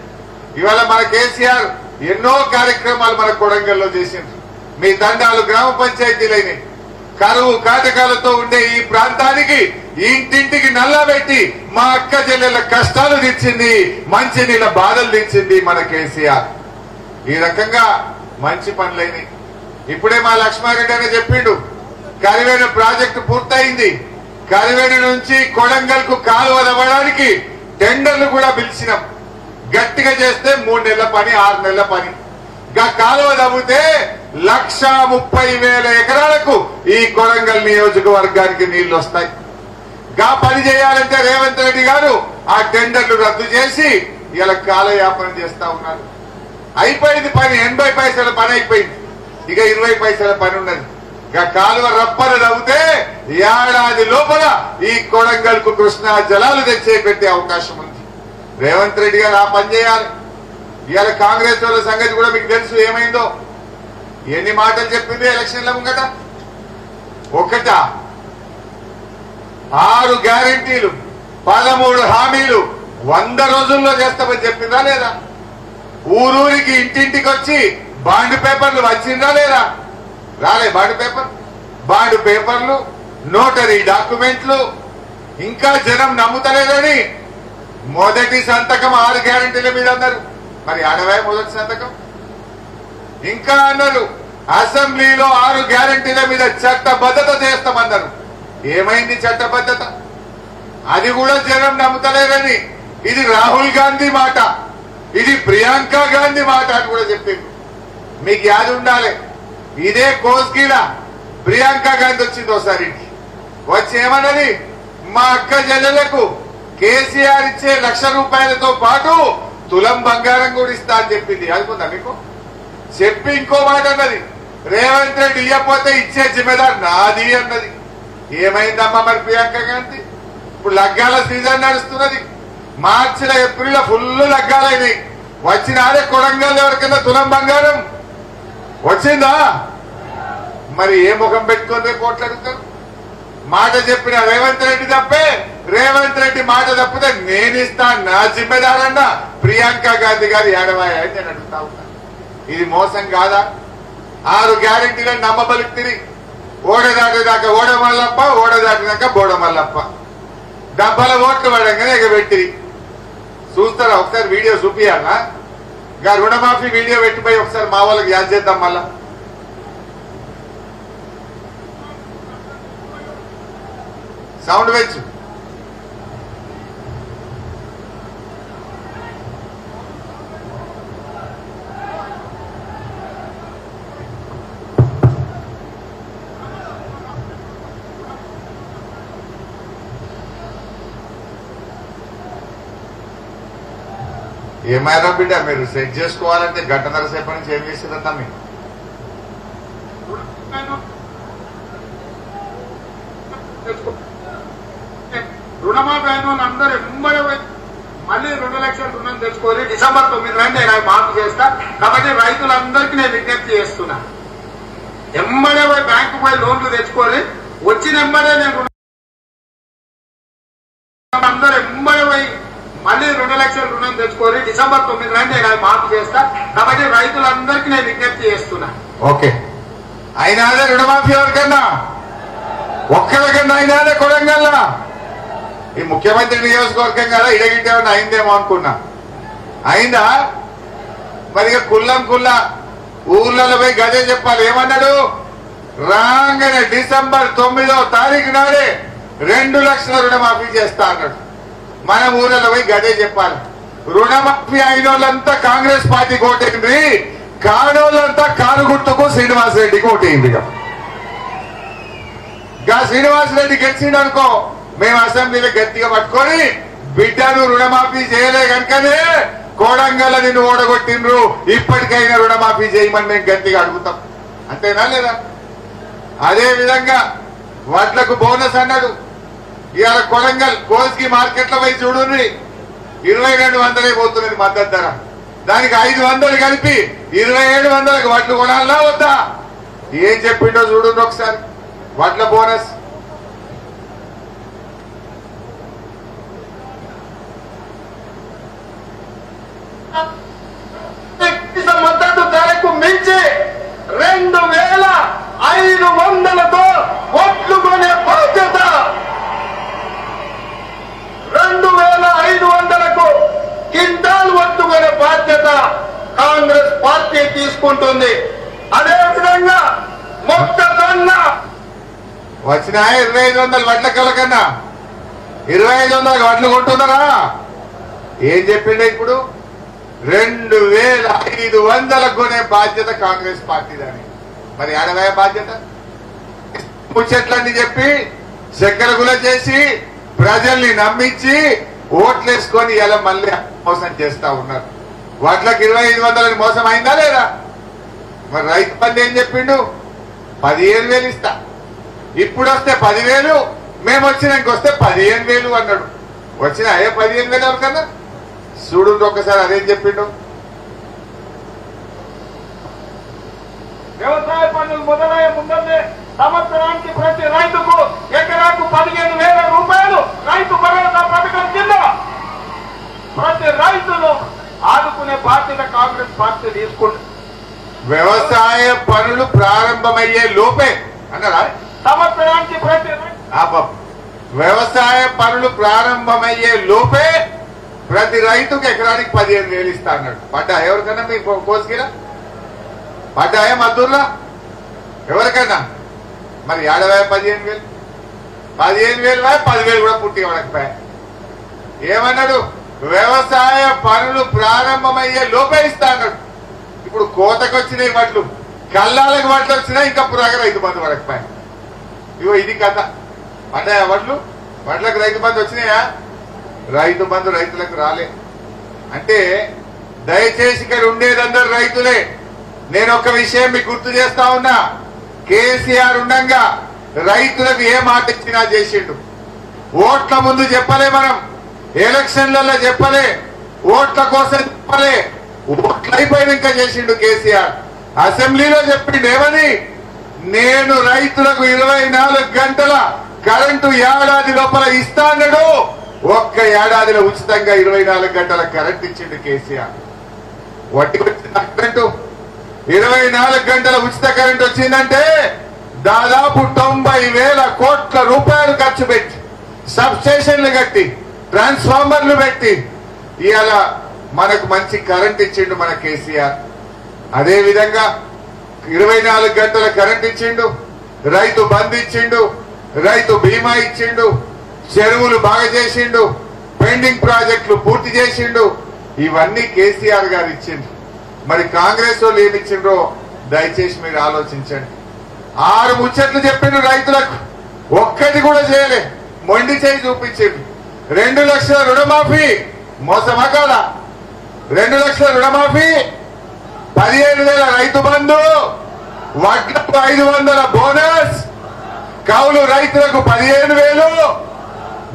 ఇవాళ మన కేసీఆర్ ఎన్నో కార్యక్రమాలు మన కొడంగల్లో చేసిండ్రు. మీ తండాలు గ్రామ పంచాయతీలైనవి. కరువు కాటకాలతో ఉండే ఈ ప్రాంతానికి ఇంటింటికి నల్లబెట్టి మా అక్క చెల్లెల కష్టాలు తీర్చింది, మంచి నీళ్ళ బాధలు తీర్చింది మన కేసీఆర్. ఈ రకంగా మంచి పనులైనవి. ఇప్పుడే మా లక్ష్మారెడ్డి అని చెప్పిండు, కరివేణ ప్రాజెక్టు పూర్తయింది. కరివేణ నుంచి కొడంగల్ కు కాలువ తవ్వడానికి టెండర్లు కూడా పిలిచినాం. గట్టిగా చేస్తే 3 నెలల పని, 6 నెలల పని. కాలువ తవ్వితే 1,30,000 ఎకరాలకు ఈ కొడంగల్ నియోజకవర్గానికి నీళ్లు వస్తాయి. గా పని చేయాలంటే రేవంత్ రెడ్డి గారు ఆ టెండర్లు రద్దు చేసి ఇలా కాలయాపన చేస్తా ఉన్నారు. అయిపోయింది పని, 80 పైసల పని అయిపోయింది. ఇక 20 పైసల పని ఉన్నది. కాలువ రప్పన తవ్వితే ఏడాది లోపల ఈ కొడంగల్ కు కృష్ణా జలాలు తెచ్చే పెట్టే అవకాశం ఉంది. రేవంత్ రెడ్డి గారు ఆ పని చేయాలి. ఇవాళ కాంగ్రెస్ వాళ్ళ సంగతి కూడా మీకు తెలుసు ఏమైందో. ఎన్ని మాటలు చెప్పింది ఎలక్షన్ల ముంగట? 6 గ్యారెంటీలు, 13 హామీలు 100 రోజుల్లో చేస్తామని చెప్పిందా లేదా? ఊరూరికి ఇంటింటికి వచ్చి బాండ్ పేపర్లు వచ్చిందా లేదా? రాలే. బాండ్ పేపర్లు, నోటరీ డాక్యుమెంట్లు. ఇంకా జనం నమ్ముతలేదని మొదటి సంతకం 6 గ్యారెంటీల మీద అన్నారు. మరి ఆడవే మొదటి సంతకం? ఇంకా అన్నారు అసెంబ్లీలో 6 గ్యారెంటీల మీద చట్టబద్ధత చేస్తామన్నారు. ఏమైంది చట్టబద్ధత? అది కూడా జనం నమ్ముతలేరని. ఇది రాహుల్ గాంధీ మాట, ఇది ప్రియాంక గాంధీ మాట అని కూడా చెప్పింది. మీకు యాది ఉండాలి, ఇదే కోస్గిల ప్రియాంక గాంధీ వచ్చింది ఒకసారి. వచ్చి ఏమన్నది, మా అక్క చెల్లెలకు కేసీఆర్ ఇచ్చే 1,00,000 రూపాయలతో పాటు తులం బంగారం కూడా ఇస్తా అని చెప్పింది. అనుకుందా మీకు? చెప్పి ఇంకో మాట అన్నది, రేవంత్ రెడ్డి ఇయ్యకపోతే ఇచ్చే జిమ్మేదారు నాది అన్నది. ఏమైందమ్మా మరి ప్రియాంక గాంధీ? ఇప్పుడు లగ్గాల సీజన్ నడుస్తున్నది. మార్చిలో, ఏప్రిల్లో ఫుల్ లగ్గాలైనాయి. వచ్చినారే కొడంగల్ ఎవరికైనా తులం బంగారం వచ్చిందా? మరి ఏ ముఖం పెట్టుకొని రేపు పోట్లాడుతారు? మాట చెప్పిన రేవంత్ రెడ్డి తప్పే. రేవంత్ రెడ్డి మాట తప్పితే నేను ఇస్తా, నా జిమ్మెదారన్నా ప్రియాంక గాంధీ గారు ఏడవాయి అని నేను అడుగుతా ఉన్నా. ఇది మోసం కాదా? 6 గ్యారెంటీలను నమ్మబలికి తిరిగి ఓడదాటిదాకా ఓడమల్లప్ప, ఓడదాటిదాకా బోడమల్లప్ప. డబ్బాల ఓట్లు పడంగానే ఎగబెట్టి చూస్తారా? ఒకసారి వీడియో చూపియాలా? రుణమాఫీ వీడియో పెట్టిపోయి ఒకసారి మా వాళ్ళకి యాద్ చేద్దాం. మళ్ళా సౌండ్ వెచ్చు. ఏమైనా బిడ్డ మీరు సెట్ చేసుకోవాలంటే 1.5 గంటల సేపటి నుంచి ఏం చేసిందంతా మీరు?
రుణమాఫీ అయిన అందరూ ఎంబడే మళ్ళీ 2 లక్షల రుణం తెచ్చుకొని డిసెంబర్ 9 నేను మాఫీ చేస్తా. కాబట్టి రైతులందరికీ నేను విజ్ఞప్తి చేస్తున్నా, ఎంబడే పోయి బ్యాంకు పోయి లోన్లు తెచ్చుకొని వచ్చిన వెంబడే నేను అందరూ ఎంబడి పోయి మళ్ళీ 2 లక్షల రుణం తెచ్చుకొని డిసెంబర్ 9 నాడు నేను అది మాఫీ చేస్తా. కాబట్టి రైతులందరికీ నేను విజ్ఞప్తి చేస్తున్నా.
ఓకే, అయినాదే రుణమాఫీ ఎవరికన్నా ఒక్కరికన్నా అయినాదే కొడంగల్లా? ఈ ముఖ్యమంత్రి నియోజకవర్గం కదా ఇడగిట్టే అయిందేమో అనుకున్నా. అయిందా? మరి కుల్లం కుల్లా ఊర్లలో పోయి గదే చెప్పాలి. ఏమన్నాడు? రాగానే డిసెంబర్ 9వ తారీఖు నాడే 2 లక్షల రుణమాఫీ చేస్తా అన్నాడు. మనం ఊర్లలో పోయి గదే చెప్పాలి. రుణమాఫీ అయిన వాళ్ళంతా కాంగ్రెస్ పార్టీకి ఓటైంది, కానోళ్ళంతా కారు గుర్తుకు శ్రీనివాసరెడ్డికి ఓటైంది. శ్రీనివాసరెడ్డి గెలిచిండు అనుకో, మేము అసెంబ్లీలో గట్టిగా పట్టుకొని బిడ్డను రుణమాఫీ చేయలే కనుకనే కోడంగల్ నిన్ను ఓడగొట్టిండ్రు, ఇప్పటికైనా రుణమాఫీ చేయమని మేము గట్టిగా అడుగుతాం. అంతేనా లేదా? అదే విధంగా వడ్లకు బోనస్ అన్నాడు. ఇవాళ కొడంగల్ కోస్కి మార్కెట్ లో పోయి చూడండి, 2200 పోతున్నది మద్దతు ధర. దానికి 500 కలిపి 2700కు వడ్లు కొనాలా వద్దా? ఏం చెప్పిండో చూడండి ఒకసారి. వడ్ల బోనస్
మద్దతు ధరకు మించి 2500తో ఒట్లు కొనే బాధ్యత, 2500కు క్వింటాల్ ఒట్లు కొనే బాధ్యత కాంగ్రెస్ పార్టీ తీసుకుంటుంది. అదేవిధంగా మొక్కజొన్న
వచ్చినాయా 2500 వడ్ల కన్నా 2500 వడ్లు కొంటున్నారా? ఏం చెప్పిండే ఇప్పుడు? 2500 కొనే బాధ్యత కాంగ్రెస్ పార్టీదని. మరి ఆడవే బాధ్యత? ముచ్చట్లన్నీ చెప్పి చక్కెర గుల చేసి ప్రజల్ని నమ్మించి ఓట్లేసుకొని ఇలా మళ్ళీ మోసం చేస్తా ఉన్నారు. వడ్లకు 2500 మోసం అయిందా లేదా? మరి రైతు బంధు ఏం చెప్పిండు? 15,000 ఇస్తా. ఇప్పుడు వస్తే 10,000, మేము వచ్చినాక వస్తే 15,000 అన్నాడు. వచ్చిన అయ్యే 15,000 ఎవరికన్నా? చూడు ఒక్కసారి అదేం చెప్పిండు.
వ్యవసాయ పనులు మొదలయ్యే ముందే సంవత్సరానికి ప్రతి రైతుకు ఎకరాకు 15,000 రూపాయలు రైతు భరోసా పథకం కింద ప్రతి రైతును ఆదుకునే బాధ్యత కాంగ్రెస్ పార్టీ తీసుకుంటుంది.
వ్యవసాయ పనులు ప్రారంభమయ్యే లోపే అన్నారా?
సంవత్సరానికి ప్రతి
వ్యవసాయ పనులు ప్రారంభమయ్యే లోపే ప్రతి రైతుకు ఎకరానికి 15,000 ఇస్తా అన్నాడు. పడ్డా ఎవరికన్నా? మీకు కోసుకిరా పడ్డాయా? మద్దూర్లా ఎవరికన్నా? మరి 15,000 10,000 కూడా పుట్టి వాడకపోయా. ఏమన్నాడు? వ్యవసాయ పనులు ప్రారంభమయ్యే లోపే ఇస్తా అన్నాడు. ఇప్పుడు కోతకు వచ్చినాయి వడ్లు, కల్లాలకు వడ్లు వచ్చినాయి, ఇంకా పురాగా రైతు బంధు పడకపోయా. ఇగో ఇది కథ. పడ్డాయా వడ్లు? వడ్లకు రైతు బంధు వచ్చినాయా? రైతు బంధు రైతులకు రాలే. అంటే దయచేసి ఇక్కడ ఉండేదందరూ రైతులే. నేను ఒక విషయం మీకు గుర్తు చేస్తా ఉన్నా. కేసీఆర్ ఉండగా రైతులకు ఏ మాట ఇచ్చినా చేసిండు. ఓట్ల ముందు చెప్పలే, మనం ఎలక్షన్లలో చెప్పలే, ఓట్ల కోసం చెప్పలే. ఓట్లు అయిపోయినాక చేసిండు కేసీఆర్. అసెంబ్లీలో చెప్పిండు ఏమని? నేను రైతులకు 24 గంటల కరెంటు ఏడాది లోపల ఇస్తా అన్నాడు. ఒక్క ఏడాదిలో ఉచితంగా 24 గంటల కరెంట్ ఇచ్చిండు కేసీఆర్. వడ్డీ వచ్చిన కరెంటు 24 గంటల ఉచిత కరెంట్ వచ్చిందంటే దాదాపు 90,000 కోట్ల రూపాయలు ఖర్చు పెట్టి సబ్ స్టేషన్లు కట్టి ట్రాన్స్ఫార్మర్లు పెట్టి ఇవాళ మనకు మంచి కరెంట్ ఇచ్చిండు మన కేసీఆర్. అదే విధంగా 24 గంటల కరెంట్ ఇచ్చిండు, రైతు బంధు ఇచ్చిండు, రైతు బీమా ఇచ్చిండు, చెరువులు బాగా చేసిండు, పెండింగ్ ప్రాజెక్టులు పూర్తి చేసిండు. ఇవన్నీ కేసీఆర్ గారు ఇచ్చిండు. మరి కాంగ్రెస్ వాళ్ళు ఏమి ఇచ్చిండ్రో దయచేసి మీరు ఆలోచించండి. 6 ముచ్చట్లు చెప్పిండు రైతులకు, ఒక్కటి కూడా చేయలే. మొండి చేయి చూపించిండు. 2 లక్షల రుణమాఫీ మోసమా కాదా? 2 లక్షల రుణమాఫీ, 15,000 రైతు బంధు, వడ్లకు 500 బోనస్, కౌలు రైతులకు 15,000,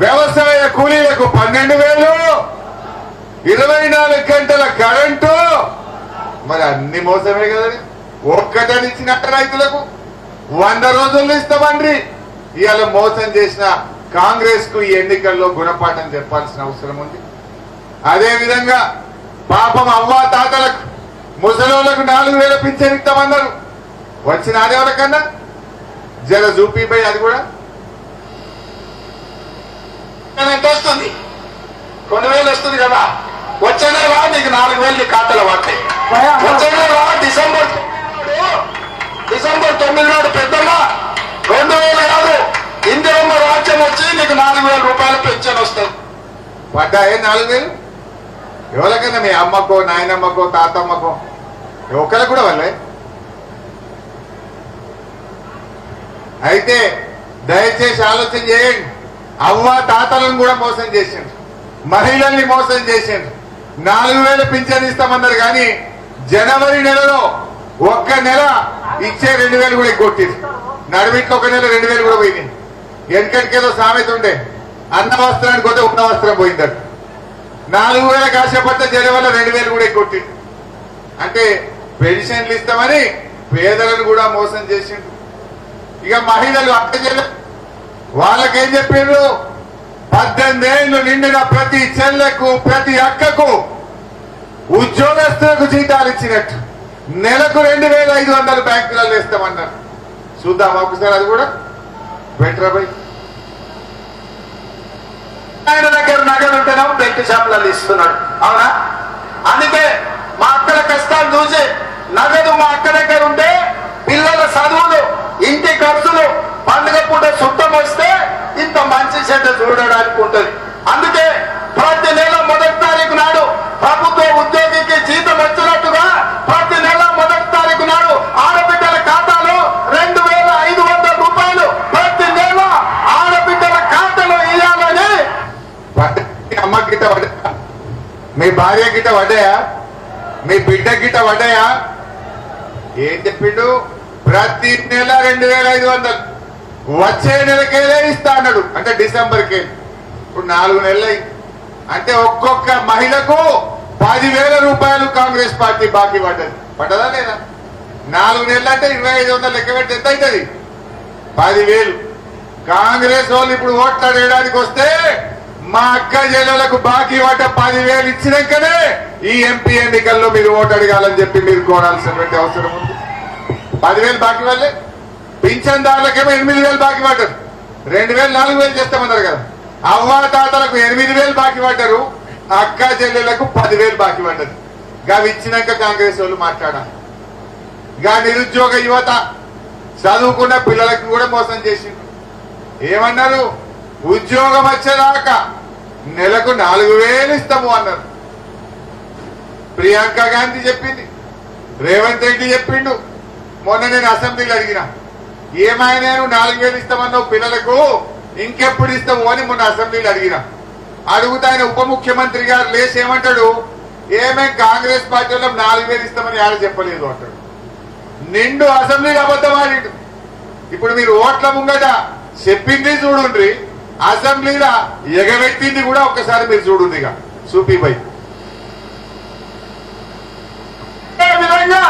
వ్యవసాయ కూలీలకు 12,000, 24 గంటల కరెంటు. మరి అన్ని మోసమే కదండి. ఒక్కటని ఇచ్చినట్టు రైతులకు 100 రోజుల్లో ఇస్తామండ్రి, ఇవాళ మోసం చేసిన కాంగ్రెస్ కు ఈ ఎన్నికల్లో గుణపాఠం చెప్పాల్సిన అవసరం ఉంది. అదే విధంగా పాపం అవ్వా తాతలకు ముసలోళ్లకు 4,000 పింఛన్ ఇస్తామన్నారు. వచ్చిన ఆడేవాళ్ళకన్నా జర చూపిపై అది కూడా
ఎంత వస్తుంది? 2,000 వస్తుంది కదా. వచ్చే నెల నీకు 4,000 నీ ఖాతాలో పడతాయి. వచ్చే నెల డిసెంబర్ 9 నాడు పెద్దగా 2,000 కాదు, ఇందిరమ్మ రాజ్యం వచ్చి నీకు 4,000 రూపాయల పెన్షన్ వస్తుంది.
పడ్డాయే 4,000 ఎవరికైనా మీ అమ్మకో నాయనమ్మకో తాతమ్మకో ఒకరికి కూడా వాళ్ళే. అయితే దయచేసి ఆలోచన చేయండి. అవ్వ తాతలను కూడా మోసం చేసిండ్రు, మహిళల్ని మోసం చేసిండ్రు. 4,000 పింఛన్ ఇస్తామన్నారు కానీ జనవరి నెలలో ఒక్క నెల ఇచ్చే 2,000 కూడా ఎగ్గొట్టింది. నడుమిట్లో ఒక నెల 2,000 కూడా పోయింది. వెనకటికేదో సామెత ఉండే, అన్న వస్త్రానికి పోతే ఉన్న వస్త్రం పోయిందట. 4,000 కాసేపడితే జనవరిలో 2,000 కూడా ఎగ్గొట్టింది. అంటే పెన్షన్లు ఇస్తామని పేదలను కూడా మోసం చేసిండ్రు. ఇక మహిళలు అక్క వాళ్ళకేం చెప్పిండ్రు? 18 ఏళ్లు నిండిన ప్రతి చెల్లెకు ప్రతి అక్కకు ఉద్యోగస్తులకు జీతాలు ఇచ్చినట్టు నెలకు 2,500 బ్యాంకులలో ఇస్తామన్నారు. చూద్దాం ఒకసారి అది కూడా బెటర్ బై.
ఆయన దగ్గర నగదు ఉంటేనేమో బెల్ట్ షాపులలో ఇస్తున్నాడు. అవునా? అందుకే మా అక్కల కష్టాలు చూసి నగదు మా అక్క దగ్గర ఉంటే పిల్లల చదువులు, ఇంటి ఖర్చులు, పండుగ పూట చుట్టం వస్తే ఇంత మంచి చెడ్డ చూడడానికి ఉంటుంది. అందుకే ప్రతి నెల 1వ తారీఖు నాడు ప్రభుత్వ ఉద్యోగికి జీతం వచ్చినట్టుగా ప్రతి నెల 1వ తారీఖు నాడు ఆడబిడ్డల ఖాతాలో 2,500 రూపాయలు ప్రతి నెల ఆడబిడ్డల ఖాతాలో ఇవ్వాలని.
అమ్మ గిట్ట పడ్డా, మీ భార్య గిట్ట పడ్డాయా, మీ బిడ్డ గిట్ట పడ్డాయా? ఏం చెప్పిండు? ప్రతి నెల 2,500 వచ్చే నెలకేలే ఇస్తా అన్నాడు. అంటే డిసెంబర్కే. ఇప్పుడు 4 నెలలు అంటే ఒక్కొక్క మహిళకు 10,000 రూపాయలు కాంగ్రెస్ పార్టీ బాకీ పడ్డదా లేదా? 4 నెలలు అంటే 2,500 లెక్క పెట్టి ఎంత అవుతుంది? 10,000. కాంగ్రెస్ వాళ్ళు ఇప్పుడు ఓట్లు అడగడానికి వస్తే మా అక్క చెల్లెలకు బాకీ పడ్డ 10,000 ఇచ్చినాకనే ఈ ఎంపీ ఎన్నికల్లో మీరు ఓటు అడగాలని చెప్పి మీరు కోరాల్సినటువంటి అవసరం ఉంది. 10,000 బాకీ వాళ్ళే. పింఛన్దారులకేమో 8,000 బాకీ పడ్డారు. 2,000 4,000 చేస్తామన్నారు కదా. అవ్వా తాతలకు 8,000 బాకీ పడ్డారు, అక్క చెల్లెలకు 10,000 బాకీ పడ్డది. అవి ఇచ్చినాక కాంగ్రెస్ వాళ్ళు మాట్లాడాలి. నిరుద్యోగ యువత చదువుకున్న పిల్లలకు కూడా మోసం చేసింది. ఏమన్నారు? ఉద్యోగం వచ్చేదాకా నెలకు 4,000 ఇస్తాము అన్నారు. ప్రియాంక గాంధీ చెప్పింది, రేవంత్ రెడ్డి చెప్పిండు. మొన్న నేను అసెంబ్లీలో అడిగిన, ఏమైనా 4,000 ఇస్తామన్నావు పిల్లలకు, ఇంకెప్పుడు ఇస్తాము అని మొన్న అసెంబ్లీలో అడిగిన. అడుగుతా ఆయన ఉప ముఖ్యమంత్రి గారు లేచి ఏమంటాడు? ఏమేం కాంగ్రెస్ పార్టీ వాళ్ళం 4,000 ఇస్తామని ఆడ చెప్పలేదు అంటాడు. నిండు అసెంబ్లీలో అబద్ధం ఆడిండు. ఇప్పుడు మీరు ఓట్ల ముంగట చెప్పింది చూడుండ్రి, అసెంబ్లీలో ఎగబెట్టింది కూడా ఒక్కసారి మీరు చూడుంది. ఇక సూపీపై
విధంగా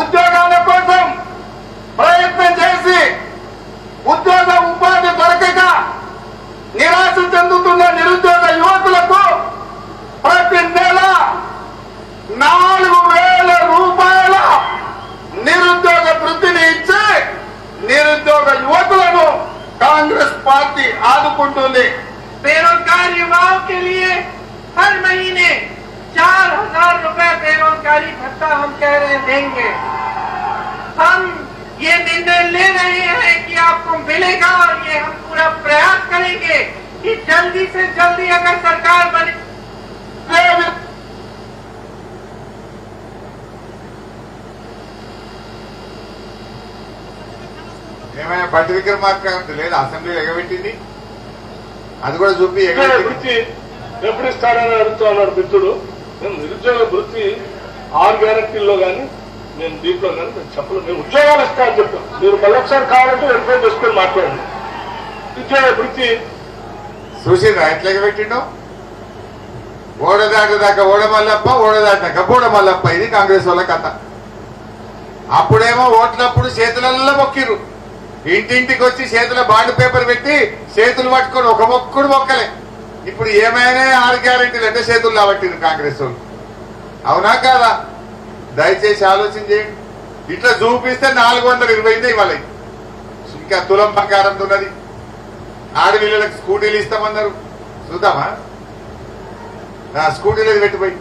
ఉద్యోగాల కోసం ప్రయత్నం చేసి ఉద్యోగ ఉపాధి దొరకక నిరాశ చెందుతున్న నిరుద్యోగ యువకులకు ప్రతి నెల 4,000 రూపాయల నిరుద్యోగ వృత్తిని ఇచ్చి నిరుద్యోగ యువకులను కాంగ్రెస్ పార్టీ ఆదుకుంటుంది.
बेरोजगार युवाओं के लिए हर महीने 4,000 रुपए बेरोजगारी भत्ता हम कह रहे देंगे। हम ये निर्णय ले रहे हैं कि आपको मिलेगा और ये हम पूरा प्रयास करेंगे कि जल्दी से जल्दी अगर सरकार बने।
ఏమైనా బట్టి విక్రమార్క లేదా అసెంబ్లీలో ఎగబెట్టింది? అది కూడా చూపి
వృత్తి ఎప్పుడు ఇస్తారని అడుగుతూ అన్నాడు మిత్రుడు. నేను నిరుద్యోగ వృత్తి 6 గ్యారెంటీల్లో కానీ నేను దీంట్లో కానీ నేను చెప్పలేదు. నేను ఉద్యోగాలు ఇస్తానని చెప్తాను. మీరు మళ్ళొకసారి కావాలంటే వెరిఫై చేసుకొని మాట్లాడండి. నిరుద్యోగ వృత్తి
చూసిందా ఎట్లా ఎగబెట్టిండో? ఓడదాటదాకా ఓడమల్లప్ప, ఓడదాటాక బోడమల్లప్ప. ఇది కాంగ్రెస్ వాళ్ళ కథ. అప్పుడేమో ఓట్లప్పుడు చేతులల్లో మొక్కిరు, ఇంటింటికి వచ్చి చేతుల బాండ్ పేపర్ పెట్టి చేతులు పట్టుకొని ఒక మొక్కుడు మొక్కలే. ఇప్పుడు ఏమైనా 6 గ్యారెంటీలు అంటే చేతులు లాబట్టింది కాంగ్రెస్ వాళ్ళు. అవునా కాదా? దయచేసి ఆలోచన చేయండి. ఇట్లా చూపిస్తే 420 ఇవాళ. ఇంకా తులం బంగారం ఉన్నది. ఆడపిల్లలకు స్కూటీలు ఇస్తామన్నారు. చూద్దామా? స్కూటీలు పెట్టిపోయి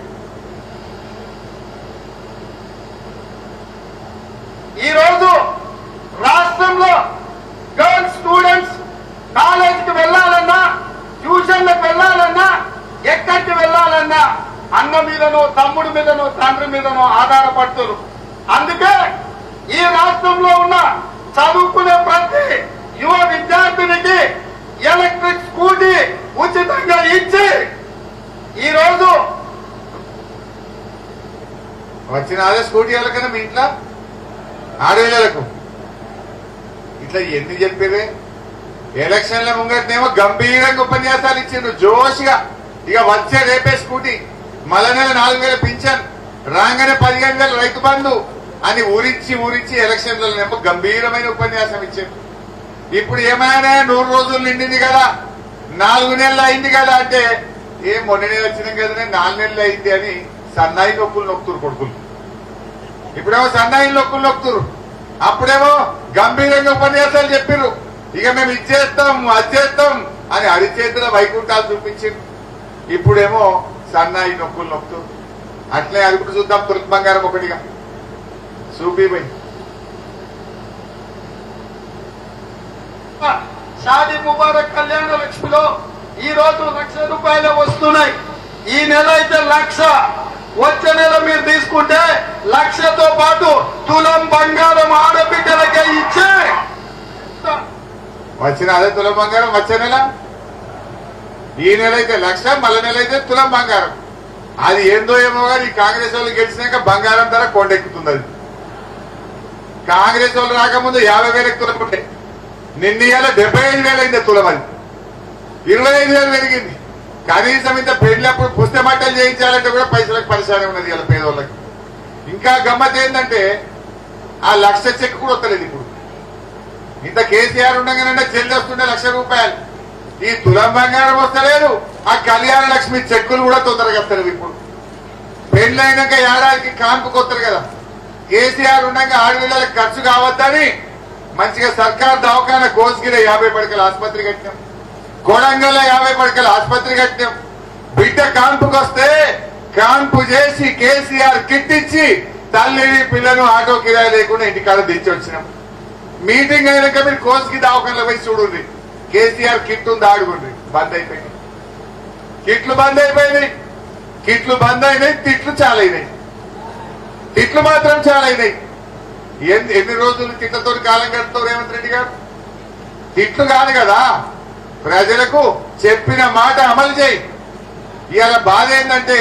ఈ రోజు రాష్ట్రంలో గర్ల్స్ స్టూడెంట్స్ కాలేజీకి వెళ్ళాలన్నా, ట్యూషన్లకు వెళ్ళాలన్నా, ఎక్కడికి వెళ్ళాలన్నా అన్న మీదనో, తమ్ముడి మీదనో, తండ్రి మీదనో ఆధారపడుతున్నారు. అందుకే ఈ రాష్ట్రంలో ఉన్న చదువుకునే ప్రతి యువ విద్యార్థినికి ఎలక్ట్రిక్ స్కూటీ ఉచితంగా ఇచ్చి ఈ రోజు
వచ్చిన అదే స్కూటీ వాళ్ళకన్నా మీ ఇంట్లో ఆడపిల్లలకు ఇట్లా ఎన్ని చెప్పేదే. ఎలక్షన్ల ముంగటనేమో గంభీరంగా ఉపన్యాసాలు ఇచ్చిండ్రు జోష్గా. ఇక వచ్చే రేపే స్కూటీ, మళ్ళా నెల 4,000 పింఛన్, రాగానే 15,000 రైతు బంధు అని ఊరించి ఎలక్షన్లనేమో గంభీరమైన ఉపన్యాసం ఇచ్చారు. ఇప్పుడు ఏమైనా 100 రోజులు నిండింది కదా, 4 నెలలు అయింది కదా అంటే మొన్ననే వచ్చినాం కదనే 4 నెలలు అయింది అని సన్నాయి నొక్కులు నొక్కుతురు కొడుకులు. ఇప్పుడేమో సన్నాయి నొక్కులు నొక్కుతురు. అప్పుడేమో గంభీరంగా ఉపన్యాసాలు చెప్పిర్రు. ఇక మేము ఇచ్చేస్తాం అది చేస్తాం అని అరిచేతుల వైకుంఠాలు చూపించింది. ఇప్పుడేమో సన్నాయి నొక్కులు నొక్కుతురు. అట్లే అది కూడా చూద్దాం. తులసి బంగారం ఒకటిగా చూపిపోయి
షాదీ ముబారక్ కళ్యాణ లక్ష్మిలో ఈ రోజు 1,00,000 రూపాయలు వస్తున్నాయి. ఈ నెల అయితే 1,00,000, వచ్చే నెల మీరు తీసుకుంటే 1,00,000తో పాటు తులం బంగారం ఆడబిడ్డలకే ఇచ్చే
వచ్చిన అదే తులం బంగారం. వచ్చే నెల ఈ నెల అయితే 1,00,000, మళ్ళీ నెల అయితే తులం బంగారం. అది ఏందో ఏమో కానీ కాంగ్రెస్ వాళ్ళు గెలిచినాక బంగారం ధర కొండెక్కుతుంది. అది కాంగ్రెస్ వాళ్ళు రాకముందు 50,000 తులం ఉంటే నిన్న 75,000 అయింది తులం. అది 25,000 పెరిగింది. కనీసం ఇంత పెళ్లిప్పుడు పుస్తక మట్టలు చేయించాలంటే కూడా పైసలకు పరిశానే ఉన్నది ఇలా పేదవాళ్ళకి. ఇంకా గమ్మత్ ఏంటంటే ఆ 1,00,000 చెక్ కూడా వస్తలేదు ఇప్పుడు. ఇంత కేసీఆర్ ఉండగానే చెల్లి వస్తుండే 1,00,000 రూపాయలు. ఈ తులం బంగారం వస్తలేదు. ఆ కళ్యాణ లక్ష్మి చెక్కులు కూడా తొందరగా వస్తలేదు. ఇప్పుడు పెళ్లైనాక ఏడాదికి కాన్పుకి వస్తారు కదా. కేసీఆర్ ఉండగా ఆడపిల్లలకు ఖర్చు కావద్దని మంచిగా సర్కార్ దవాఖాన కోసిగిలో 50 పడకల ఆసుపత్రి కట్టినాం, కొడంగల్లో 50 పడకల ఆసుపత్రి కట్టినాం. బిడ్డ కాన్పుకి వస్తే కాన్పు చేసి కేసీఆర్ కిట్ ఇచ్చి తల్లిని పిల్లను ఆటో కిరాయి లేకుండా ఇంటికాడ దించి వచ్చినాం. మీటింగ్ అయినాక మీరు కోసిగి దవాఖానలో పోయి చూడండి. కేసీఆర్ కిట్ ఉంది, ఆడుకుంది. బంద్ అయిపోయింది. కిట్లు బంద్ అయిపోయినాయి. కిట్లు బంద్ అయినాయి. తిట్లు చాలా అయినాయి. తిట్లు మాత్రం చాలా అయినాయి. ఎన్ని రోజులు తిట్లతో కాలం గడుపుతావు రేవంత్ రెడ్డి గారు? తిట్లు కాదు కదా, ప్రజలకు చెప్పిన మాట అమలు చేయి. ఇవాళ బాధ ఏంటంటే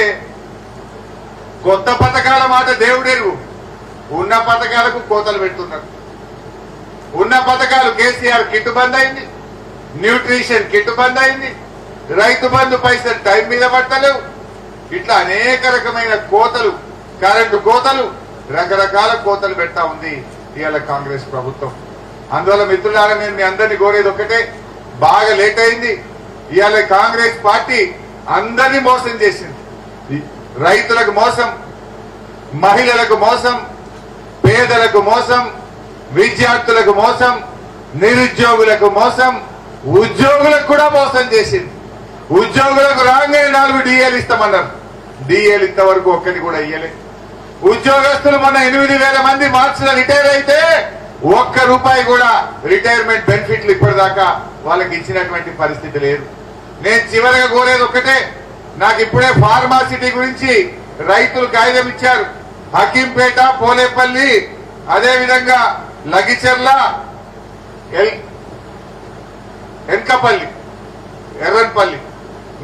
కొత్త పథకాల మాట దేవుడెరుగు, ఉన్న పథకాలకు కోతలు పెడుతున్నారు. ఉన్న పథకాలు కేసీఆర్ కిట్ బంద్ అయింది, న్యూట్రిషన్ కిట్ బంద్ అయింది, రైతు బంధు పైసలు టైం మీద పట్టలేవు. ఇట్లా అనేక రకమైన కోతలు, కరెంటు కోతలు, రకరకాల కోతలు పెడతా ఉంది ఇవాళ కాంగ్రెస్ ప్రభుత్వం. అందువల్ల మిత్రులారా నేను మీ అందరినీ కోరేది ఒక్కటే, బాగా లేట్ అయింది. ఇవాళ కాంగ్రెస్ పార్టీ అందరినీ మోసం చేసింది. రైతులకు మోసం, మహిళలకు మోసం, పేదలకు మోసం, విద్యార్థులకు మోసం, నిరుద్యోగులకు మోసం, ఉద్యోగులకు కూడా మోసం చేసింది. ఉద్యోగులకు రాగానే 4 డిఏలు ఇస్తామన్నారు. డిఏలు ఇంతవరకు ఒక్కటి కూడా ఇయ్యలే. ఉద్యోగస్తులు మొన్న 8,000 మంది మార్చిలో రిటైర్ అయితే ₹1 కూడా రిటైర్మెంట్ బెనిఫిట్లు ఇప్పటిదాకా వాళ్ళకి ఇచ్చినటువంటి పరిస్థితి లేదు. నేను చివరిగా కోరేది ఒక్కటే, నాకు ఇప్పుడే ఫార్మాసిటీ గురించి రైతులు కాగితం ఇచ్చారు. హకీంపేట, పోలేపల్లి, అదేవిధంగా లగిచెర్ల, ఎన్కపల్లి, ఎర్రన్పల్లి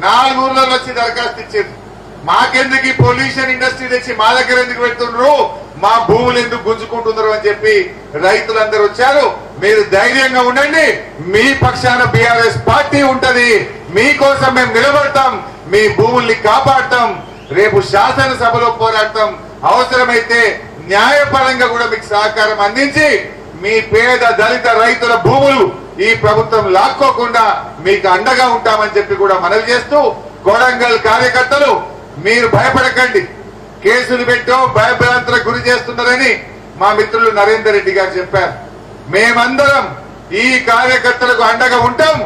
4 ఊర్లలో వచ్చి దరఖాస్తు ఇచ్చారు. మాకెందుకు ఈ పొల్యూషన్ ఇండస్ట్రీ తెచ్చి మా దగ్గర ఎందుకు పెడుతున్నారు, మా భూములు ఎందుకు గుంజుకుంటున్నారు అని చెప్పి రైతులందరూ వచ్చారు. మీరు ధైర్యంగా ఉండండి, మీ పక్షాన బీఆర్ఎస్ పార్టీ ఉంటది, మీకోసం మేము నిలబడతాం, మీ భూముల్ని కాపాడతాం, రేపు శాసనసభలో పోరాడతాం, అవసరమైతే న్యాయపరంగా కూడా మీకు సహకారం అందించి మీ పేద దళిత రైతుల భూములు ఈ ప్రభుత్వం లాక్కోకుండా మీకు అండగా ఉంటామని చెప్పి కూడా మనవి చేస్తూ, కొడంగల్ కార్యకర్తలు మీరు భయపడకండి, కేసులు పెట్టో భయభ్రాంతులకు గురి చేస్తున్నారని మా మిత్రులు నరేందర్ రెడ్డి గారు చెప్పారు. మేమందరం ఈ కార్యకర్తలకు అండగా ఉంటాం.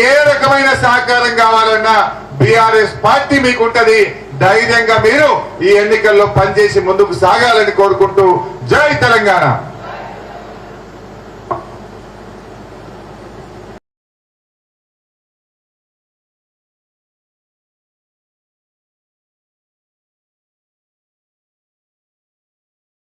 ఏ రకమైన సహకారం కావాలన్నా బీఆర్ఎస్ పార్టీ మీకుంటది. ధైర్యంగా మీరు ఈ ఎన్నికల్లో పనిచేసి ముందుకు సాగాలని కోరుకుంటూ జై తెలంగాణ.